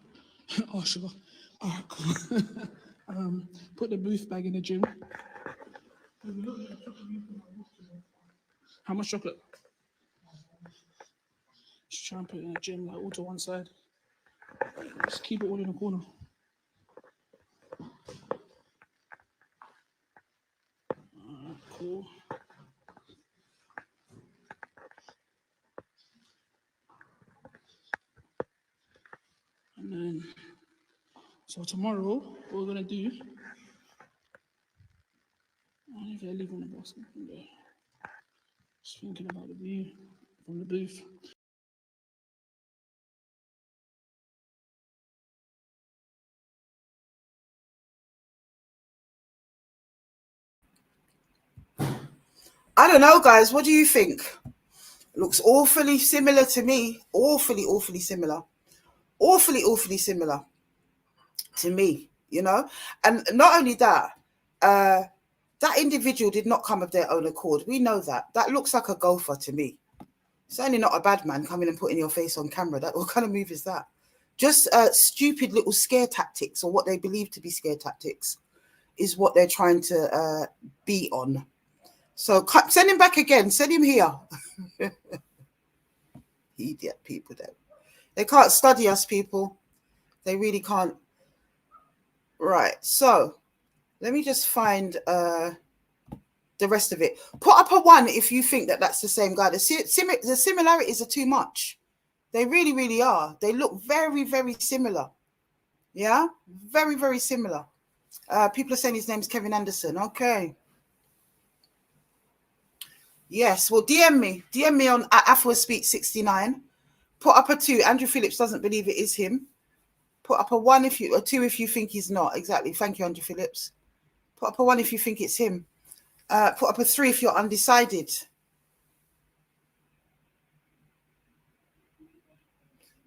Oh, sugar. All right, cool. Put the booth bag in the gym. How much chocolate? Just try and put it in the gym, like all to one side. Just keep it all in the corner. Cool. then, so tomorrow, what we're gonna do, if I leave on the basket, just thinking about the view from the booth. I don't know, guys. What do you think? Looks awfully similar to me. Awfully similar. Awfully similar to me, you know? And not only that, that individual did not come of their own accord. We know that. That looks like a gopher to me. Certainly not a bad man coming and putting your face on camera. What kind of move is that? Just stupid little scare tactics, or what they believe to be scare tactics, is what they're trying to be on. So send him back again. Send him here. Idiot people, though. They can't study us, people. They really can't. Right. So let me just find the rest of it. Put up a 1 if you think that that's the same guy. The similarities are too much. They really are. They look very similar. Yeah? Very similar. People are saying his name's Kevin Anderson. Okay. Yes. Well, DM me on Afua Speak 69. Put up a 2. Andrew Phillips doesn't believe it is him. Put up a 1 a 2 if you think he's not. Exactly. Thank you, Andrew Phillips. Put up a 1 if you think it's him. Put up a 3 if you're undecided.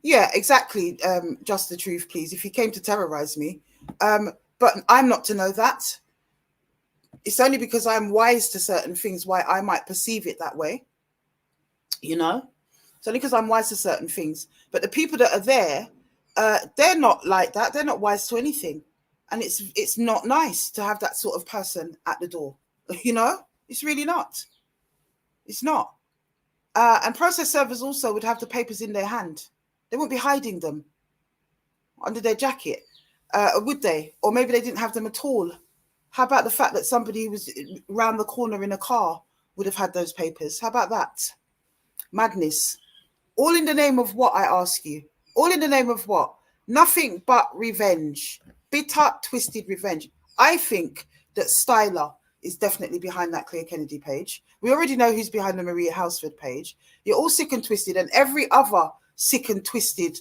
Yeah, exactly. Just the truth, please. If he came to terrorize me. But I'm not to know that. It's only because I'm wise to certain things why I might perceive it that way. You know? It's only because I'm wise to certain things. But the people that are there, they're not like that. They're not wise to anything. And it's not nice to have that sort of person at the door. You know? It's really not. It's not. And process servers also would have the papers in their hand. They wouldn't be hiding them under their jacket, would they? Or maybe they didn't have them at all. How about the fact that somebody who was round the corner in a car would have had those papers? How about that? Madness. All in the name of what, I ask you? All in the name of what? Nothing but revenge. Bitter, twisted revenge. I think that Styler is definitely behind that Claire Kennedy page. We already know who's behind the Maria Houseford page. You're all sick and twisted, and every other sick and twisted,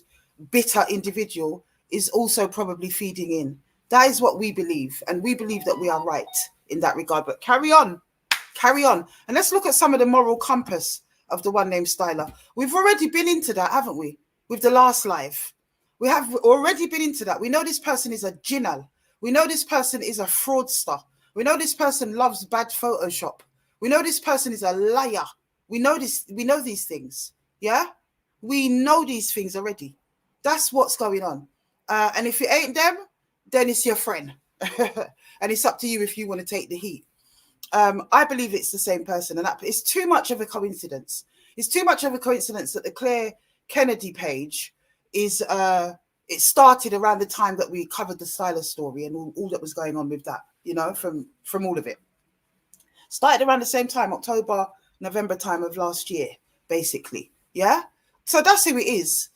bitter individual is also probably feeding in. That is what we believe, and we believe that we are right in that regard. But carry on. And let's look at some of the moral compass of the one named Styler. We've already been into that, haven't we? With the last live. We have already been into that. We know this person is a jinnal. We know this person is a fraudster. We know this person loves bad Photoshop. We know this person is a liar. We know this. We know these things. Yeah? We know these things already. That's what's going on. And if it ain't them, then it's your friend. And it's up to you if you want to take the heat. I believe it's the same person. And it's too much of a coincidence. It's too much of a coincidence that the Claire Kennedy page is... it started around the time that we covered the Styler story and all that was going on with that, you know, from all of it. Started around the same time, October, November time of last year, basically. Yeah? So that's who it is,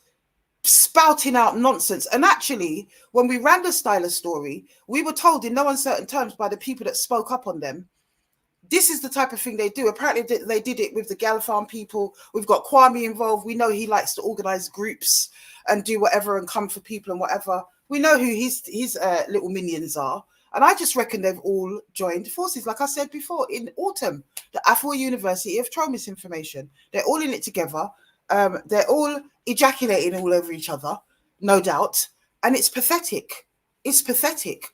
spouting out nonsense. And actually, when we ran the Styler story, we were told in no uncertain terms by the people that spoke up on them, this is the type of thing they do. Apparently, they did it with the Gal Farm people. We've got Kwame involved. We know he likes to organize groups and do whatever and come for people and whatever. We know who his little minions are. And I just reckon they've all joined forces, like I said before, in autumn, the Afua University of Troll Misinformation. They're all in it together. They're all ejaculating all over each other, no doubt. And it's pathetic. It's pathetic.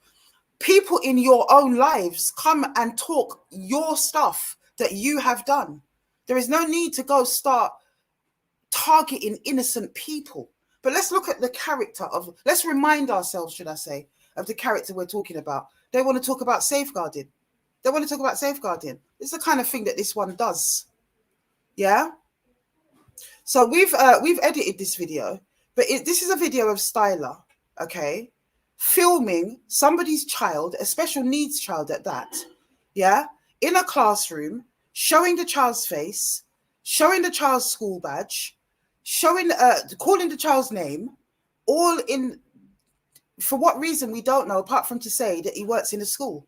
People in your own lives come and talk your stuff that you have done. There is no need to go start targeting innocent people. But let's look at the character of, let's remind ourselves, should I say, of the character we're talking about. They want to talk about safeguarding. They want to talk about safeguarding. It's the kind of thing that this one does. Yeah? So we've edited this video, but this is a video of Styler, okay, filming somebody's child, a special needs child at that, yeah, in a classroom, showing the child's face, showing the child's school badge, showing, calling the child's name, all in for what reason, we don't know, apart from to say that he works in a school.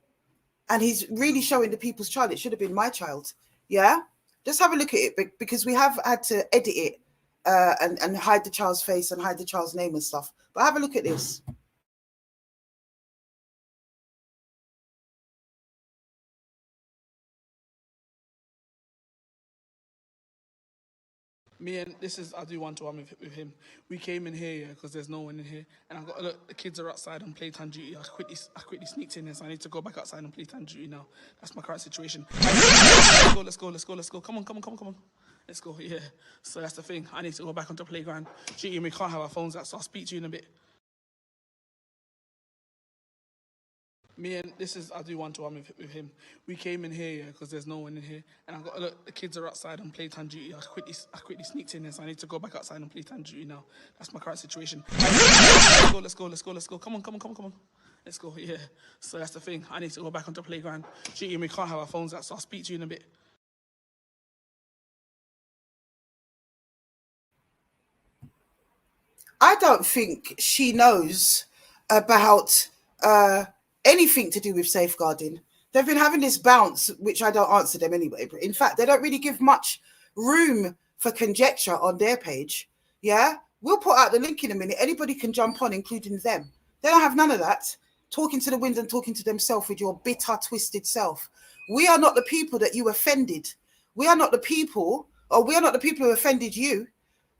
And he's really showing the people's child. It should have been my child. Yeah? Just have a look at it, because we have had to edit it and hide the child's face and hide the child's name and stuff. But have a look at this. Me and I do one-to-one with him. We came in here, because there's no one in here, and I got look. The kids are outside on playtime duty. I quickly sneaked in here, so I need to go back outside on playtime duty now. That's my current situation. Let's go. Come on. Let's go. Yeah. So that's the thing. I need to go back onto playground duty, and we can't have our phones out. So I'll speak to you in a bit. Me and I do one-to-one with him. We came in here, because there's no one in here, and I got look. The kids are outside on playtime duty. I quickly sneaked in here, so I need to go back outside on playtime duty now. That's my current situation. Let's go. Come on. Let's go. Yeah. So that's the thing. I need to go back onto playground duty, and we can't have our phones out. So I'll speak to you in a bit. I don't think she knows about anything to do with safeguarding. They've been having this bounce, which I don't answer them anyway. But in fact, they don't really give much room for conjecture on their page. Yeah, we'll put out the link in a minute. Anybody can jump on, including them. They don't have none of that. Talking to the wind and talking to themselves with your bitter, twisted self. We are not the people that you offended. We are not the people who offended you.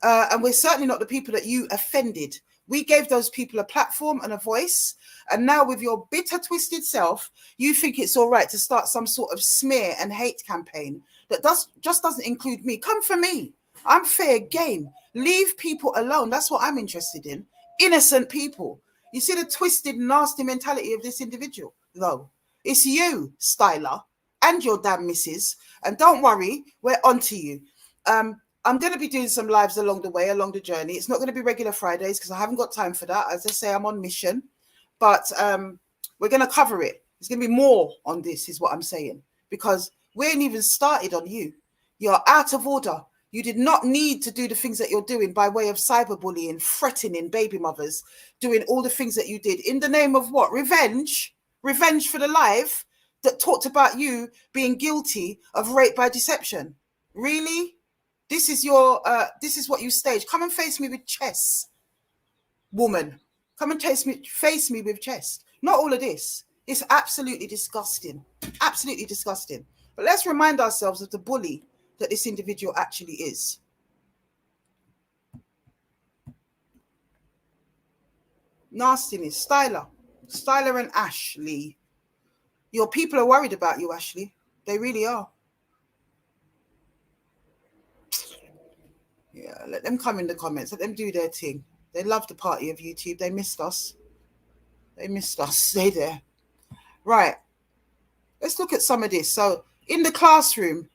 And we're certainly not the people that you offended. We gave those people a platform and a voice. And now with your bitter, twisted self, you think it's all right to start some sort of smear and hate campaign that just doesn't include me. Come for me. I'm fair game. Leave people alone. That's what I'm interested in. Innocent people. You see the twisted, nasty mentality of this individual, though. It's you, Styler, and your damn missus. And don't worry, we're onto you. I'm going to be doing some lives along the way, along the journey. It's not going to be regular Fridays because I haven't got time for that. As I say, I'm on mission. But we're going to cover it. There's going to be more on this, is what I'm saying. Because we ain't even started on you. You're out of order. You did not need to do the things that you're doing by way of cyberbullying, threatening baby mothers, doing all the things that you did. In the name of what? Revenge? Revenge for the life that talked about you being guilty of rape by deception. Really? This is what you staged. Come and face me with chess, woman. Come and face me with chest. Not all of this. It's absolutely disgusting. Absolutely disgusting. But let's remind ourselves of the bully that this individual actually is. Nastiness. Styler and Ashley. Your people are worried about you, Ashley. They really are. Yeah, let them come in the comments. Let them do their thing. They love the party of YouTube. They missed us. Stay there. Right. Let's look at some of this. So in the classroom,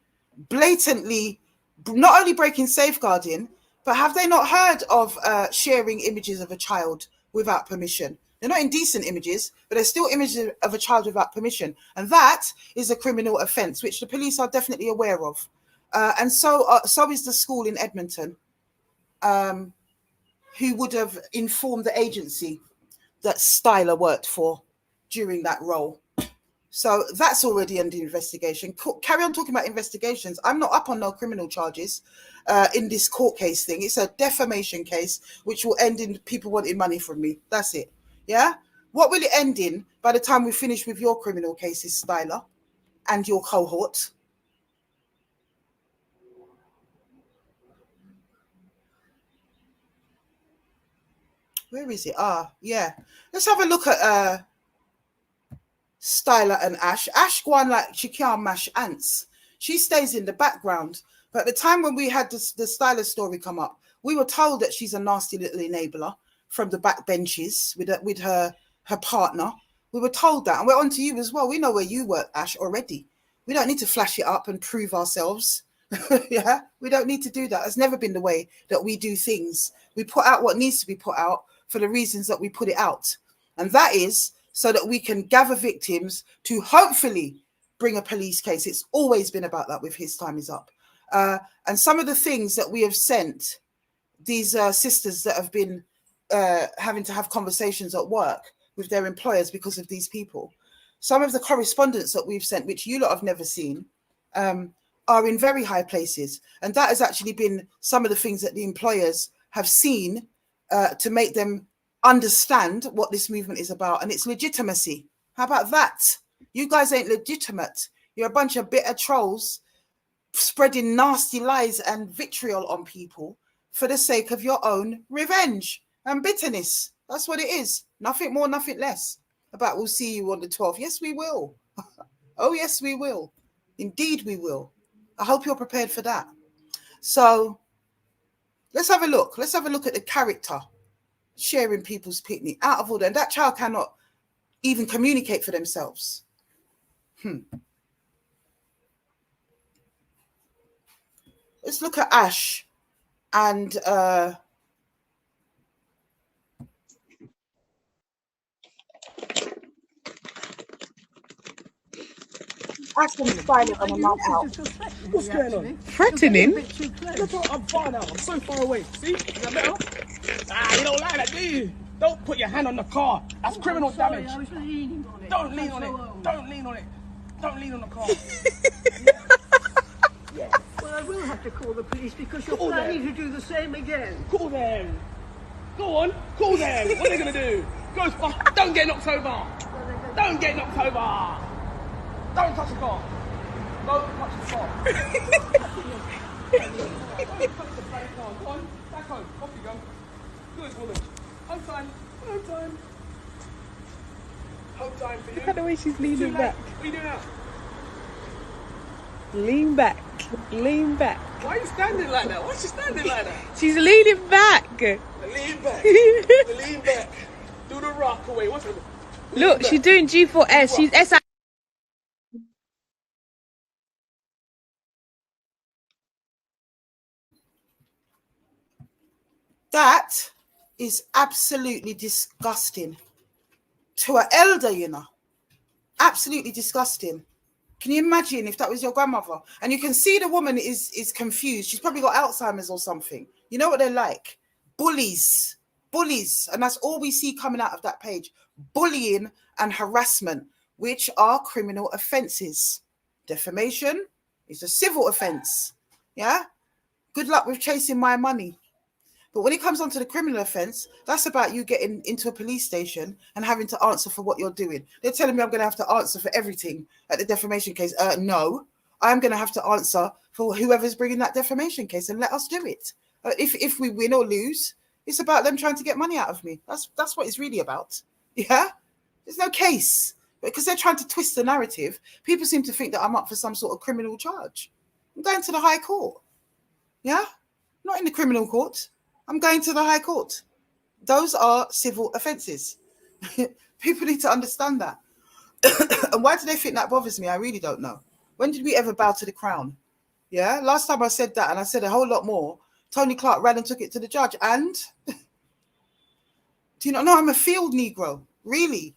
blatantly, not only breaking safeguarding, but have they not heard of sharing images of a child without permission? They're not indecent images, but they're still images of a child without permission. And that is a criminal offence, which the police are definitely aware of. And so is the school in Edmonton, who would have informed the agency that Styler worked for during that role. So that's already under investigation. Carry on talking about investigations. I'm not up on no criminal charges in this court case thing. It's a defamation case, which will end in people wanting money from me. That's it. Yeah? What will it end in by the time we finish with your criminal cases, Styler, and your cohort? Where is it? Yeah. Let's have a look at Styler and Ash. Ash going like she can't mash ants. She stays in the background. But at the time when we had the Styler story come up, we were told that she's a nasty little enabler from the back benches with her partner. We were told that. And we're on to you as well. We know where you work, Ash, already. We don't need to flash it up and prove ourselves. Yeah, we don't need to do that. It's never been the way that we do things. We put out what needs to be put out for the reasons that we put it out. And that is so that we can gather victims to hopefully bring a police case. It's always been about that with His Time Is Up. And some of the things that we have sent these sisters that have been having to have conversations at work with their employers because of these people. Some of the correspondence that we've sent, which you lot have never seen, are in very high places. And that has actually been some of the things that the employers have seen to make them understand what this movement is about. And it's legitimacy. How about that? You guys ain't legitimate. You're a bunch of bitter trolls spreading nasty lies and vitriol on people for the sake of your own revenge and bitterness. That's what it is. Nothing more, nothing less. About we'll see you on the 12th. Yes, we will. Oh, yes, we will. Indeed, we will. I hope you're prepared for that. So let's have a look. Let's have a look at the character sharing people's picnic out of order. And that child cannot even communicate for themselves. Let's look at Ash and Ash and Spider on a night out. What's going on? Threatening? Look, I'm far now. I'm so far away. See? Is that better? You don't like that, do you? Don't put your hand on the car. That's criminal damage. I was leaning on it. Don't lean on it. Don't lean on it. Don't lean on the car. Well, I will have to call the police because you're planning to do the same again. Call them. Go on. Call them. What are they going to do? Don't get knocked over. Don't get knocked over. Don't touch the car. Don't touch the car. Don't touch the bloody car. Go on. Back home. Off you go. Good woman. Home time. Home time. Home time for you. Look at the way she's leaning back. What are you doing now? Lean back. Lean back. Why are you standing like that? Why is she standing like that? She's leaning back. Lean back. Lean back. Do the rock away. What's it? Look, she's doing G4S. She's SI. That is absolutely disgusting. To an elder, you know. Absolutely disgusting. Can you imagine if that was your grandmother? And you can see the woman is confused. She's probably got Alzheimer's or something. You know what they're like? Bullies. Bullies. And that's all we see coming out of that page. Bullying and harassment, which are criminal offences. Defamation is a civil offence. Yeah? Good luck with chasing my money. But when it comes on to the criminal offence, that's about you getting into a police station and having to answer for what you're doing. They're telling me I'm going to have to answer for everything at the defamation case. No, I'm going to have to answer for whoever's bringing that defamation case, and let us do it. If we win or lose, it's about them trying to get money out of me. That's what it's really about. Yeah? There's no case. Because they're trying to twist the narrative, people seem to think that I'm up for some sort of criminal charge. I'm going to the High Court. Yeah? Not in the criminal court. I'm going to the High Court. Those are civil offences. People need to understand that. And why do they think that bothers me? I really don't know. When did we ever bow to the crown? Yeah, last time I said that, and I said a whole lot more, Tony Clark ran and took it to the judge. And do you not know I'm a field Negro? Really?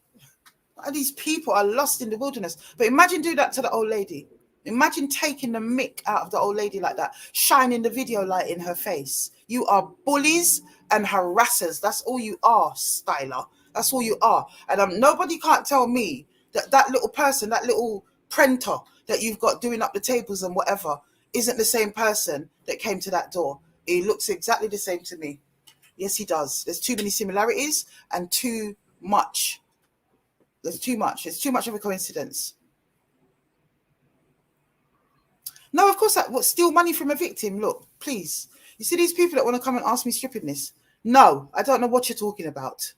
These people are lost in the wilderness. But imagine doing that to the old lady. Imagine taking the mick out of the old lady like that, shining the video light in her face. You are bullies and harassers. That's all you are, Styler. That's all you are. And nobody can't tell me that little person, that little printer that you've got doing up the tables and whatever, isn't the same person that came to that door. He looks exactly the same to me. Yes, he does. There's too many similarities and too much. There's too much. It's too much of a coincidence. No, of course, steal money from a victim. Look, please. You see these people that want to come and ask me stupidness? No, I don't know what you're talking about.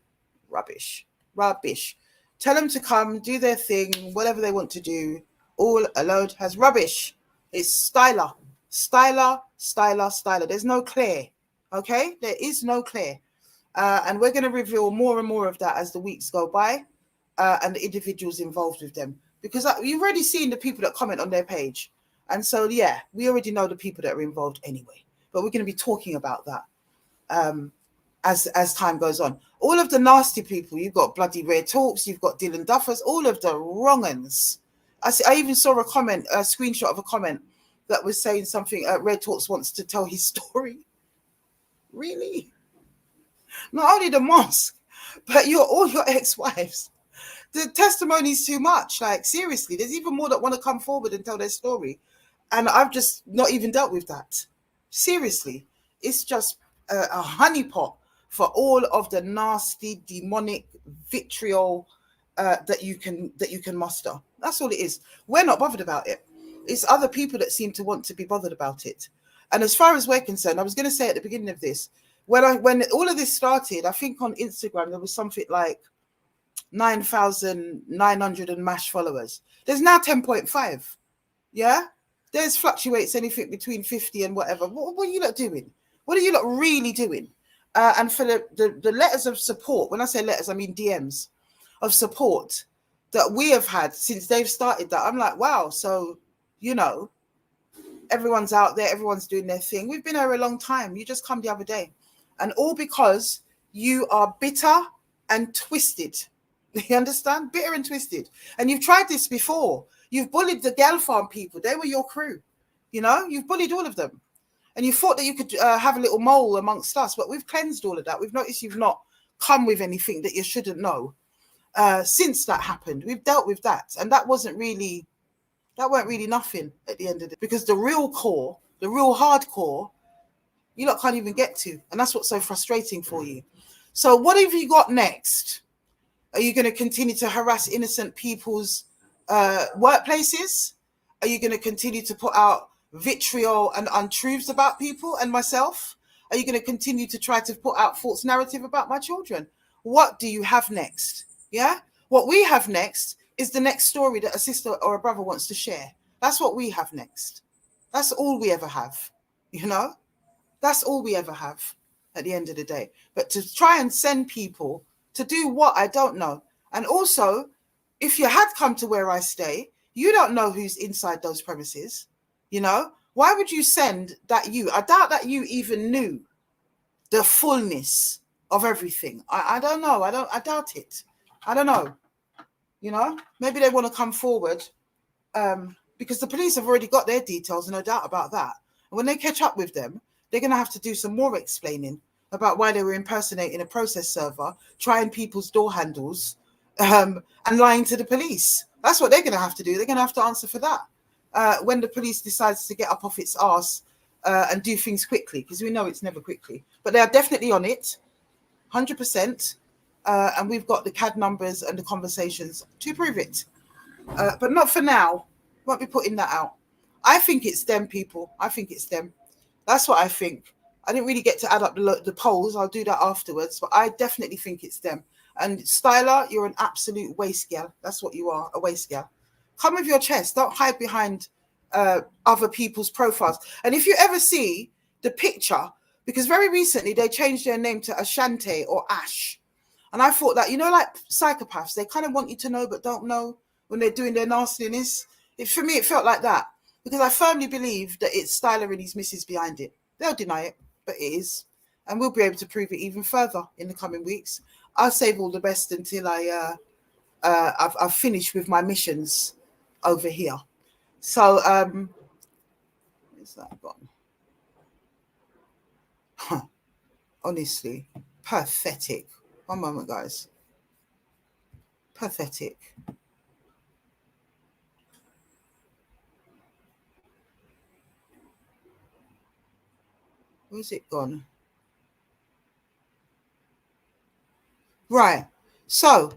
Rubbish. Rubbish. Tell them to come, do their thing, whatever they want to do. All a load has rubbish. It's Styler. Styler, Styler, Styler. There's no clear. Okay? There is no clear. And we're going to reveal more and more of that as the weeks go by and the individuals involved with them. Because you've already seen the people that comment on their page. And so, yeah, we already know the people that are involved anyway. But we're going to be talking about that as time goes on. All of the nasty people, you've got Bloody Rare Talks, you've got Dylan Duffers, all of the wrong uns. I even saw a screenshot of a comment that was saying something, Red Talks wants to tell his story. Really? Not only the mosque, but all your ex-wives. The testimony's too much. Like, seriously, there's even more that want to come forward and tell their story. And I've just not even dealt with that. Seriously, it's just a honeypot for all of the nasty, demonic vitriol that you can muster. That's all it is. We're not bothered about it. It's other people that seem to want to be bothered about it. And as far as we're concerned, I was going to say at the beginning of this, when all of this started, I think on Instagram there was something like 9,900 and mash followers. There's now 10.5. Yeah, there's fluctuates anything between 50 and whatever. What are you lot doing? What are you lot really doing? And for the letters of support, when I say letters, I mean DMs of support that we have had since they've started that. I'm like, wow. So, you know, everyone's out there, everyone's doing their thing. We've been here a long time. You just come the other day. And all because you are bitter and twisted. You understand? Bitter and twisted. And you've tried this before. You've bullied the Gal Farm people. They were your crew. You know, you've bullied all of them. And you thought that you could have a little mole amongst us, but we've cleansed all of that. We've noticed you've not come with anything that you shouldn't know. Since that happened, we've dealt with that. And that weren't really nothing at the end of it. Because the real core, the real hardcore, you lot can't even get to. And that's what's so frustrating for you. So what have you got next? Are you going to continue to harass innocent people's workplaces? Are you going to continue to put out vitriol and untruths about people and myself? Are you going to continue to try to put out false narrative about my children? What do you have next? Yeah? What we have next is the next story that a sister or a brother wants to share. That's what we have next. That's all we ever have. You know? That's all we ever have at the end of the day. But to try and send people to do what, I don't know. And also, if you had come to where I stay, you don't know who's inside those premises. You know, why would you send that you? I doubt that you even knew the fullness of everything. I don't know. I doubt it. I don't know. You know, maybe they want to come forward because the police have already got their details, no doubt about that. And when they catch up with them, they're going to have to do some more explaining about why they were impersonating a process server, trying people's door handles, and lying to the police. That's what they're going to have to do. They're going to have to answer for that when the police decides to get up off its arse and do things quickly, because we know it's never quickly. But they are definitely on it, 100%. And we've got the CAD numbers and the conversations to prove it. But not for now. Won't be putting that out. I think it's them, people. I think it's them. That's what I think. I didn't really get to add up the polls. I'll do that afterwards. But I definitely think it's them. And Styler, you're an absolute waste gal. That's what you are, a waste gal. Come with your chest. Don't hide behind other people's profiles. And if you ever see the picture, because very recently they changed their name to Ashante or Ash. And I thought that, you know, like psychopaths, they kind of want you to know but don't know when they're doing their nastiness. For me, it felt like that. Because I firmly believe that it's Styler and his missus behind it. They'll deny it, but it is. And we'll be able to prove it even further in the coming weeks. I'll save all the best until I've finished with my missions over here. So, where's that gone? Huh. Honestly, pathetic. One moment, guys. Pathetic. Where's it gone? Right. So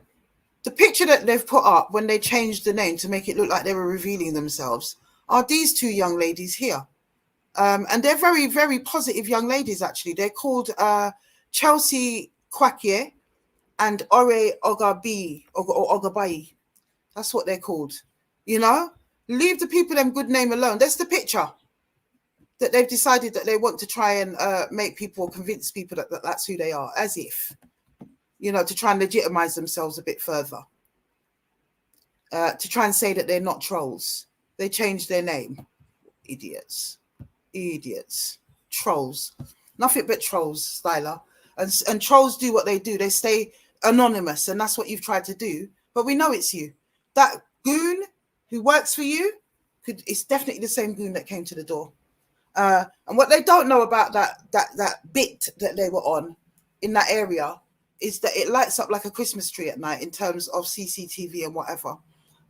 the picture that they've put up when they changed the name to make it look like they were revealing themselves are these two young ladies here. And they're very, very positive young ladies, actually. They're called Chelsea Kwakie and Ore Ogabai. That's what they're called. You know? Leave the people them good name alone. That's the picture that they've decided that they want to try and make people, convince people that that's who they are, as if, you know, to try and legitimize themselves a bit further. To try and say that they're not trolls. They changed their name. Idiots. Idiots. Trolls. Nothing but trolls, Styler. And trolls do what they do. They stay anonymous, and that's what you've tried to do. But we know it's you. That goon who works for you, it's definitely the same goon that came to the door. And what they don't know about that bit that they were on in that area is that it lights up like a Christmas tree at night in terms of CCTV and whatever.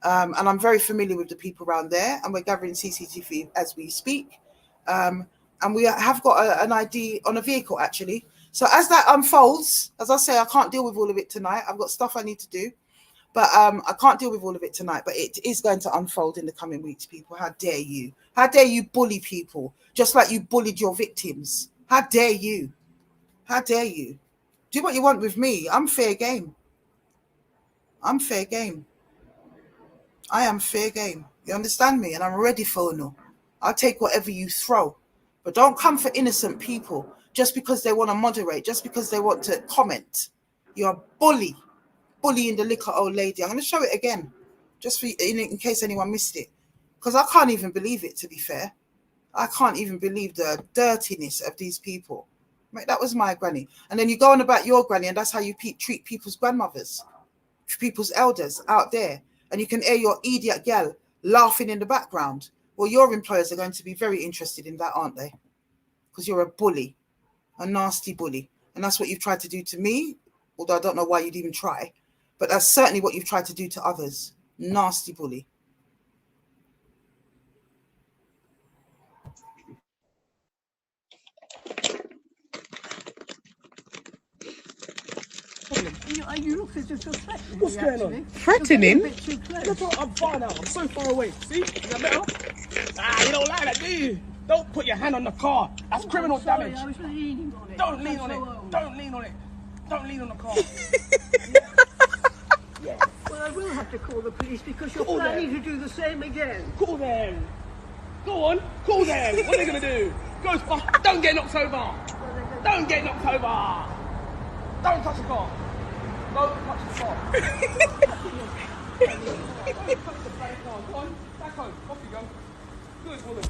And I'm very familiar with the people around there, and we're gathering CCTV as we speak. And we have got an ID on a vehicle, actually. So as that unfolds, as I say, I can't deal with all of it tonight. I've got stuff I need to do. But I can't deal with all of it tonight. But it is going to unfold in the coming weeks, people. How dare you? How dare you bully people just like you bullied your victims? How dare you? How dare you? Do what you want with me. I'm fair game. I'm fair game. I am fair game. You understand me? And I'm ready for no. I'll take whatever you throw. But don't come for innocent people just because they want to moderate, just because they want to comment. You're a bully. Bullying the liquor old lady. I'm going to show it again, just for in case anyone missed it. Because I can't even believe it, to be fair. I can't even believe the dirtiness of these people. Mate, that was my granny. And then you go on about your granny, and that's how you treat people's grandmothers, people's elders out there. And you can hear your idiot gal laughing in the background. Well, your employers are going to be very interested in that, aren't they? Because you're a bully, a nasty bully. And that's what you've tried to do to me, although I don't know why you'd even try. But that's certainly what you've tried to do to others. Nasty bully. You look as if you're threatening. What's going on? Threatening? Look, I'm far now. I'm so far away. See? Is that better? You don't like that, do you? Don't put your hand on the car. That's criminal damage. I was leaning on it. Don't lean on it. Don't lean on it. Don't lean on the car. Yeah. Well, I will have to call the police because you're Call planning them. to do the same again. Call them. Go on. Call them. What are they going to do? Don't get knocked over. Don't get knocked over. Don't touch the car. Don't touch the car. Don't touch the bloody car. Go on. Back home. Off you go. Good woman.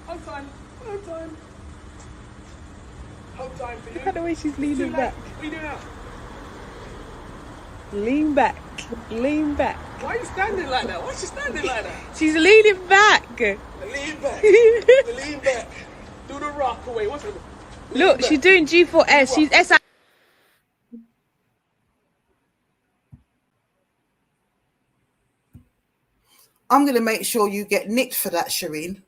Home time. Home time. Home time for you. Look at the way she's Too leaning late. back. What are you doing now? Lean back. Lean back. Why are you standing like that? Why is she standing like that? She's leaning back. Lean back. Lean back. Do the rock away. What's it? Look, she's doing G4S. She's SI. I'm going to make sure you get nicked for that, Shireen.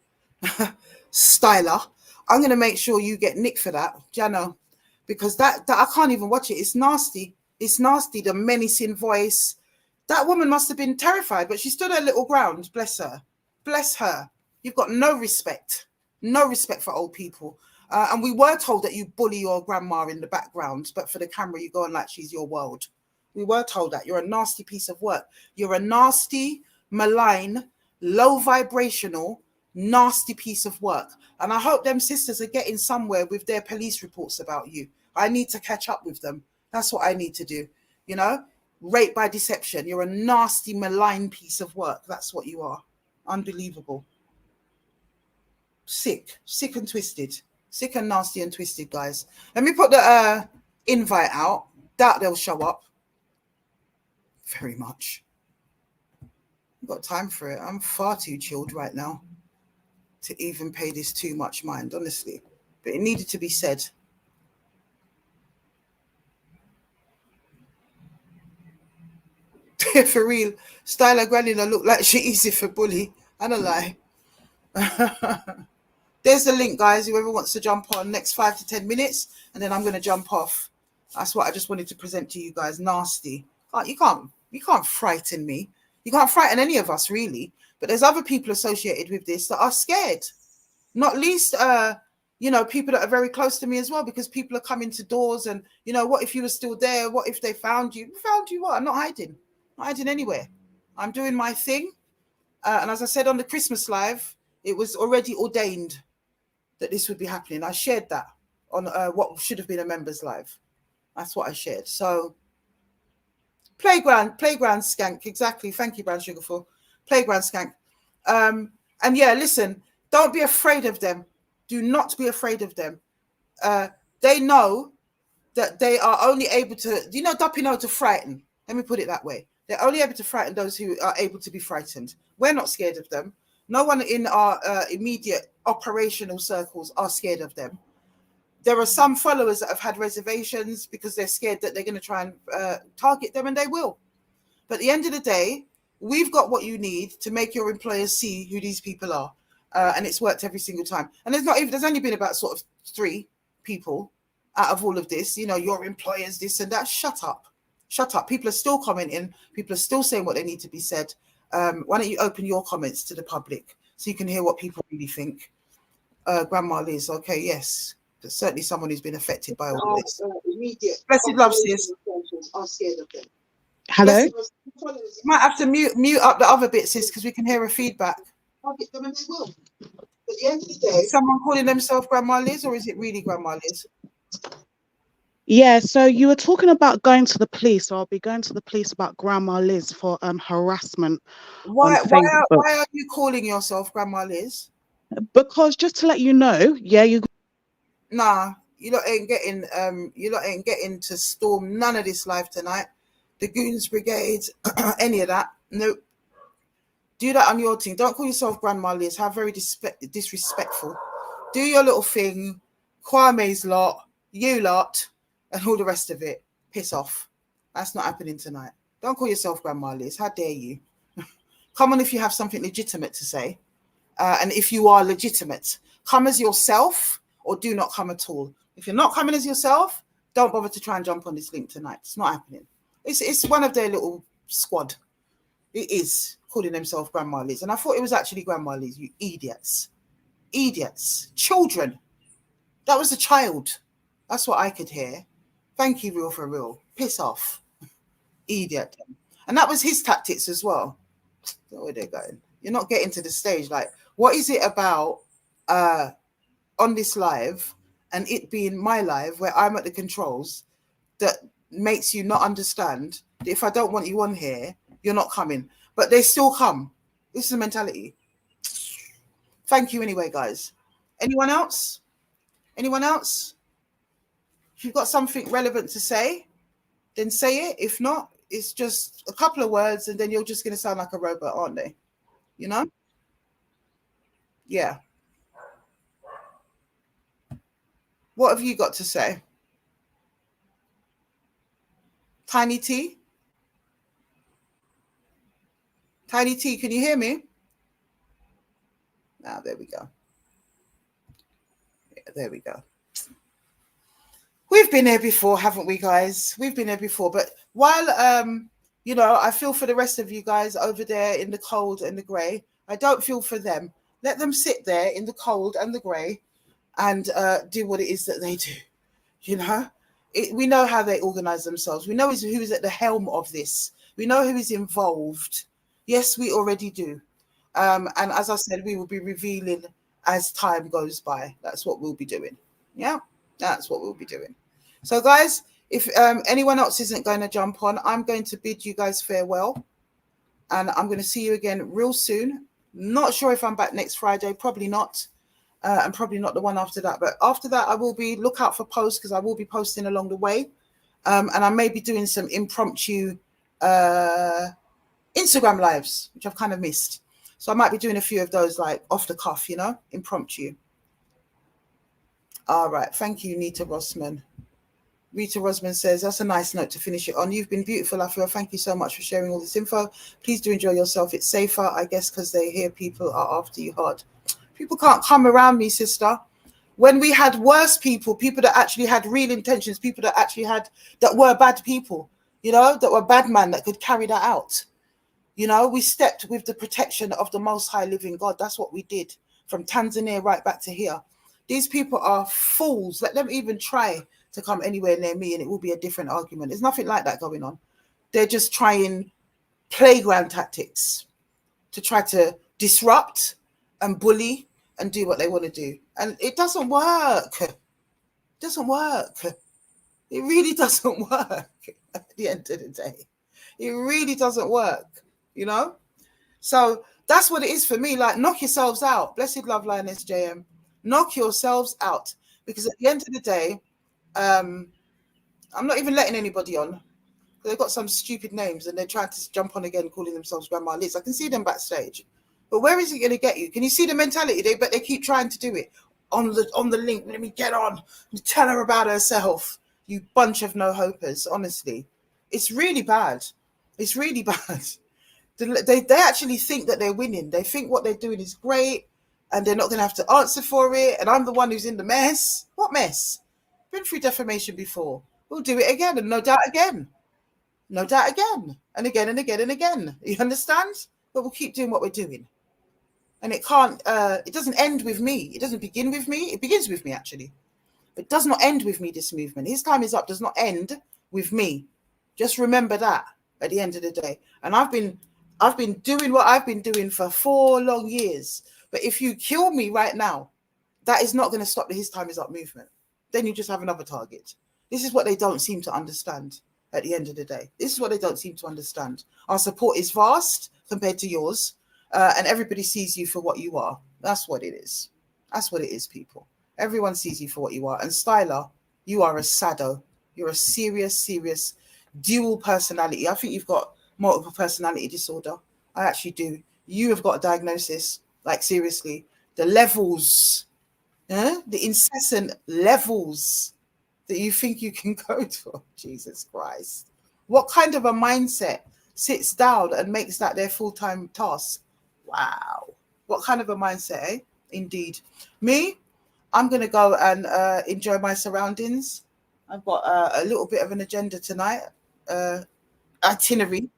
Styler. I'm going to make sure you get nicked for that, Jano, because that I can't even watch it. It's nasty. It's nasty, the menacing voice. That woman must have been terrified, but she stood her little ground. Bless her. Bless her. You've got no respect. No respect for old people. And we were told that you bully your grandma in the background, but for the camera, you go on like she's your world. We were told that. You're a nasty piece of work. You're a nasty, malign, low vibrational, nasty piece of work. And I hope them sisters are getting somewhere with their police reports about you. I need to catch up with them. That's what I need to do. You know, rape by deception. You're a nasty, malign piece of work. That's what you are. Unbelievable. Sick and twisted. Sick and nasty and twisted, guys. Let me put the invite out. Doubt they'll show up. Very much. I've got time for it. I'm far too chilled right now to even pay this too much mind, honestly. But it needed to be said. For real, Styler Granny look like she easy for bully. I don't lie. There's the link, guys. Whoever wants to jump on, next 5 to 10 minutes, and then I'm going to jump off. That's what I just wanted to present to you guys. Nasty. You can't frighten me. You can't frighten any of us, really. But there's other people associated with this that are scared. Not least, people that are very close to me as well, because people are coming to doors and, what if you were still there? What if they found you? Found you what? I'm not hiding. Not hiding anywhere. I'm doing my thing. And as I said on the Christmas live, it was already ordained that this would be happening. I shared that on what should have been a members live. That's what I shared. So playground skank. Exactly. Thank you, Brown Sugarful. Playground skank. And yeah, listen, don't be afraid of them. Do not be afraid of them. They know that they are only able to, Duppy to frighten. Let me put it that way. They're only able to frighten those who are able to be frightened. We're not scared of them. No one in our immediate operational circles are scared of them. There are some followers that have had reservations because they're scared that they're going to try and target them, and they will. But at the end of the day, we've got what you need to make your employers see who these people are. And it's worked every single time. And there's only been about sort of 3 people out of all of this, you know, your employers, this and that. Shut up. Shut up. People are still commenting. People are still saying what they need to be said. Why don't you open your comments to the public so you can hear what people really think? Grandma Liz, okay, yes. There's certainly someone who's been affected by all of this. Blessed love, sis. Are scared of them. Hello? You might have to mute up the other bit, sis, because we can hear a feedback. Target them and they will. But at the end of the day, is someone calling themselves Grandma Liz, or is it really Grandma Liz? Yeah, so you were talking about going to the police, so I'll be going to the police about Grandma Liz for harassment on Facebook. Why are you calling yourself Grandma Liz? Because just to let you know, yeah, you. Nah, you lot ain't getting to storm none of this live tonight. The Goons Brigade, any of that. Nope. Do that on your team. Don't call yourself Grandma Liz. How very disrespectful. Do your little thing. Kwame's lot, you lot, and all the rest of it. Piss off. That's not happening tonight. Don't call yourself Grandma Liz. How dare you? Come on if you have something legitimate to say. And if you are legitimate, come as yourself or do not come at all. If you're not coming as yourself, don't bother to try and jump on this link tonight. It's not happening. It's one of their little squad. It is calling themselves Grandma Liz. And I thought it was actually Grandma Liz, you idiots. Idiots. Children. That was a child. That's what I could hear. Thank you, real for real. Piss off. Idiot. And that was his tactics as well. So where they're going. You're not getting to the stage. Like, what is it about on this live and it being my live where I'm at the controls that makes you not understand that if I don't want you on here, you're not coming? But they still come. This is the mentality. Thank you anyway, guys. Anyone else? Anyone else? If you've got something relevant to say, then say it. If not, it's just a couple of words and then you're just going to sound like a robot, aren't they? You know? Yeah. What have you got to say? Tiny T? Tiny T, can you hear me? Now, there we go. Yeah, there we go. We've been here before, haven't we, guys? We've been here before. But while, you know, I feel for the rest of you guys over there in the cold and the grey, I don't feel for them. Let them sit there in the cold and the grey and do what it is that they do. You know, we know how they organize themselves. We know who is at the helm of this. We know who is involved. Yes, we already do. And as I said, we will be revealing as time goes by. That's what we'll be doing. Yeah, that's what we'll be doing. So, guys, if anyone else isn't going to jump on, I'm going to bid you guys farewell. And I'm going to see you again real soon. Not sure if I'm back next Friday. Probably not. And probably not the one after that. But after that, I will be, look out for posts because I will be posting along the way. And I may be doing some impromptu Instagram lives, which I've kind of missed. So I might be doing a few of those like off the cuff, you know, impromptu. All right. Thank you, Nita Rossman. Rita Rosman says, that's a nice note to finish it on. You've been beautiful, Afua. Thank you so much for sharing all this info. Please do enjoy yourself. It's safer, I guess, because they hear people are after you hard. People can't come around me, sister. When we had worse people, people that actually had real intentions, people that actually had, that were bad people, you know, that were bad men that could carry that out. You know, we stepped with the protection of the Most High Living God. That's what we did from Tanzania right back to here. These people are fools. Let them even try to come anywhere near me and it will be a different argument. There's nothing like that going on. They're just trying playground tactics to try to disrupt and bully and do what they want to do. And it doesn't work. It doesn't work. It really doesn't work at the end of the day. It really doesn't work, you know? So that's what it is for me. Like, knock yourselves out. Blessed love, Lioness JM. Knock yourselves out. Because at the end of the day, I'm not even letting anybody on. They've got some stupid names and they're trying to jump on again, calling themselves Grandma Liz. I can see them backstage. But where is it going to get you? Can you see the mentality? But they keep trying to do it. on the link. Let me get on. Tell her about herself. You bunch of no-hopers, honestly. It's really bad. It's really bad. They actually think that they're winning. They think what they're doing is great and they're not going to have to answer for it. And I'm the one who's in the mess. What mess? Been through defamation before. We'll do it again and no doubt again. No doubt again. And again and again and again. You understand? But we'll keep doing what we're doing. And it can't, it doesn't end with me. It doesn't begin with me. It begins with me, actually. It does not end with me, this movement. His time is up does not end with me. Just remember that at the end of the day. And I've been doing what I've been doing for 4 long years. But if you kill me right now, that is not going to stop the His Time Is Up movement. Then you just have another target. This is what they don't seem to understand at the end of the day. This is what they don't seem to understand. Our support is vast compared to yours. And everybody sees you for what you are. That's what it is. That's what it is, people. Everyone sees you for what you are. And Styler, you are a sado. You're a serious, serious dual personality. I think you've got multiple personality disorder. I actually do. You have got a diagnosis. Like, seriously. The levels, the incessant levels that you think you can go to. Jesus Christ. What kind of a mindset sits down and makes that their full-time task? Wow. What kind of a mindset, eh? Indeed. Me, I'm going to go and enjoy my surroundings. I've got a little bit of an agenda tonight, itinerary.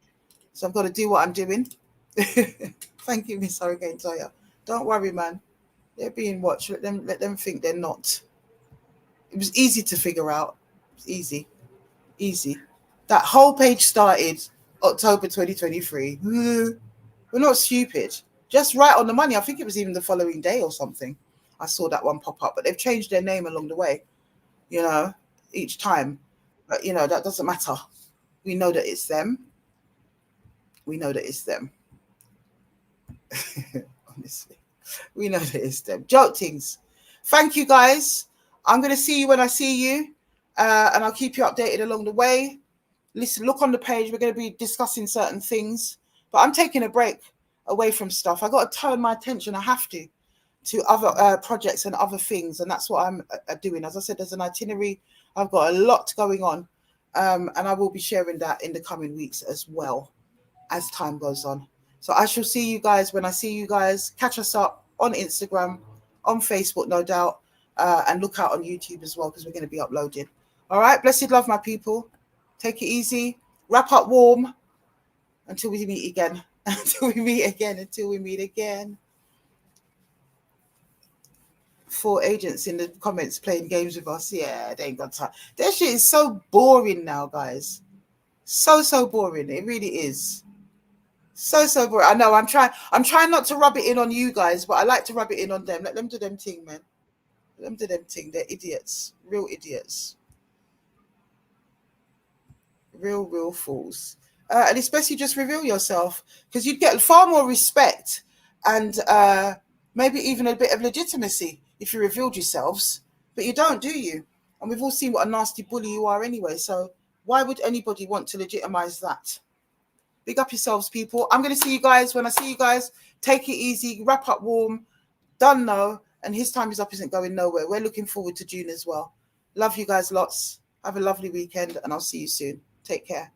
So I've got to do what I'm doing. Thank you, Miss Hurricane Toya. Don't worry, man. They're being watched. Let them think they're not. It was easy to figure out. It was easy. Easy. That whole page started October 2023. We're not stupid. Just right on the money. I think it was even the following day or something. I saw that one pop up, but they've changed their name along the way, each time. But, that doesn't matter. We know that it's them. We know that it's them. Honestly. We know that it's them. Jotings. Thank you, guys. I'm going to see you when I see you. And I'll keep you updated along the way. Listen, look on the page. We're going to be discussing certain things. But I'm taking a break away from stuff. I got to turn my attention. I have to other projects and other things. And that's what I'm doing. As I said, there's an itinerary. I've got a lot going on. And I will be sharing that in the coming weeks as well as time goes on. So I shall see you guys when I see you guys. Catch us up on Instagram, on Facebook, no doubt. And look out on YouTube as well, because we're going to be uploading. All right. Blessed love, my people. Take it easy. Wrap up warm. Until we meet again. Until we meet again. 4 agents in the comments playing games with us. Yeah, they ain't got time. That shit is so boring now, guys. So boring. It really is. So boring. I know. I'm trying not to rub it in on you guys, but I like to rub it in on them. Let them do them thing, man. Let them do them thing. They're idiots. Real idiots. Real fools. And especially just reveal yourself, because you'd get far more respect and maybe even a bit of legitimacy if you revealed yourselves. But you don't, do you? And we've all seen what a nasty bully you are anyway. So why would anybody want to legitimize that? Big up yourselves, people. I'm going to see you guys when I see you guys. Take it easy. Wrap up warm. Done now. And His Time Is Up isn't going nowhere. We're looking forward to June as well. Love you guys lots. Have a lovely weekend and I'll see you soon. Take care.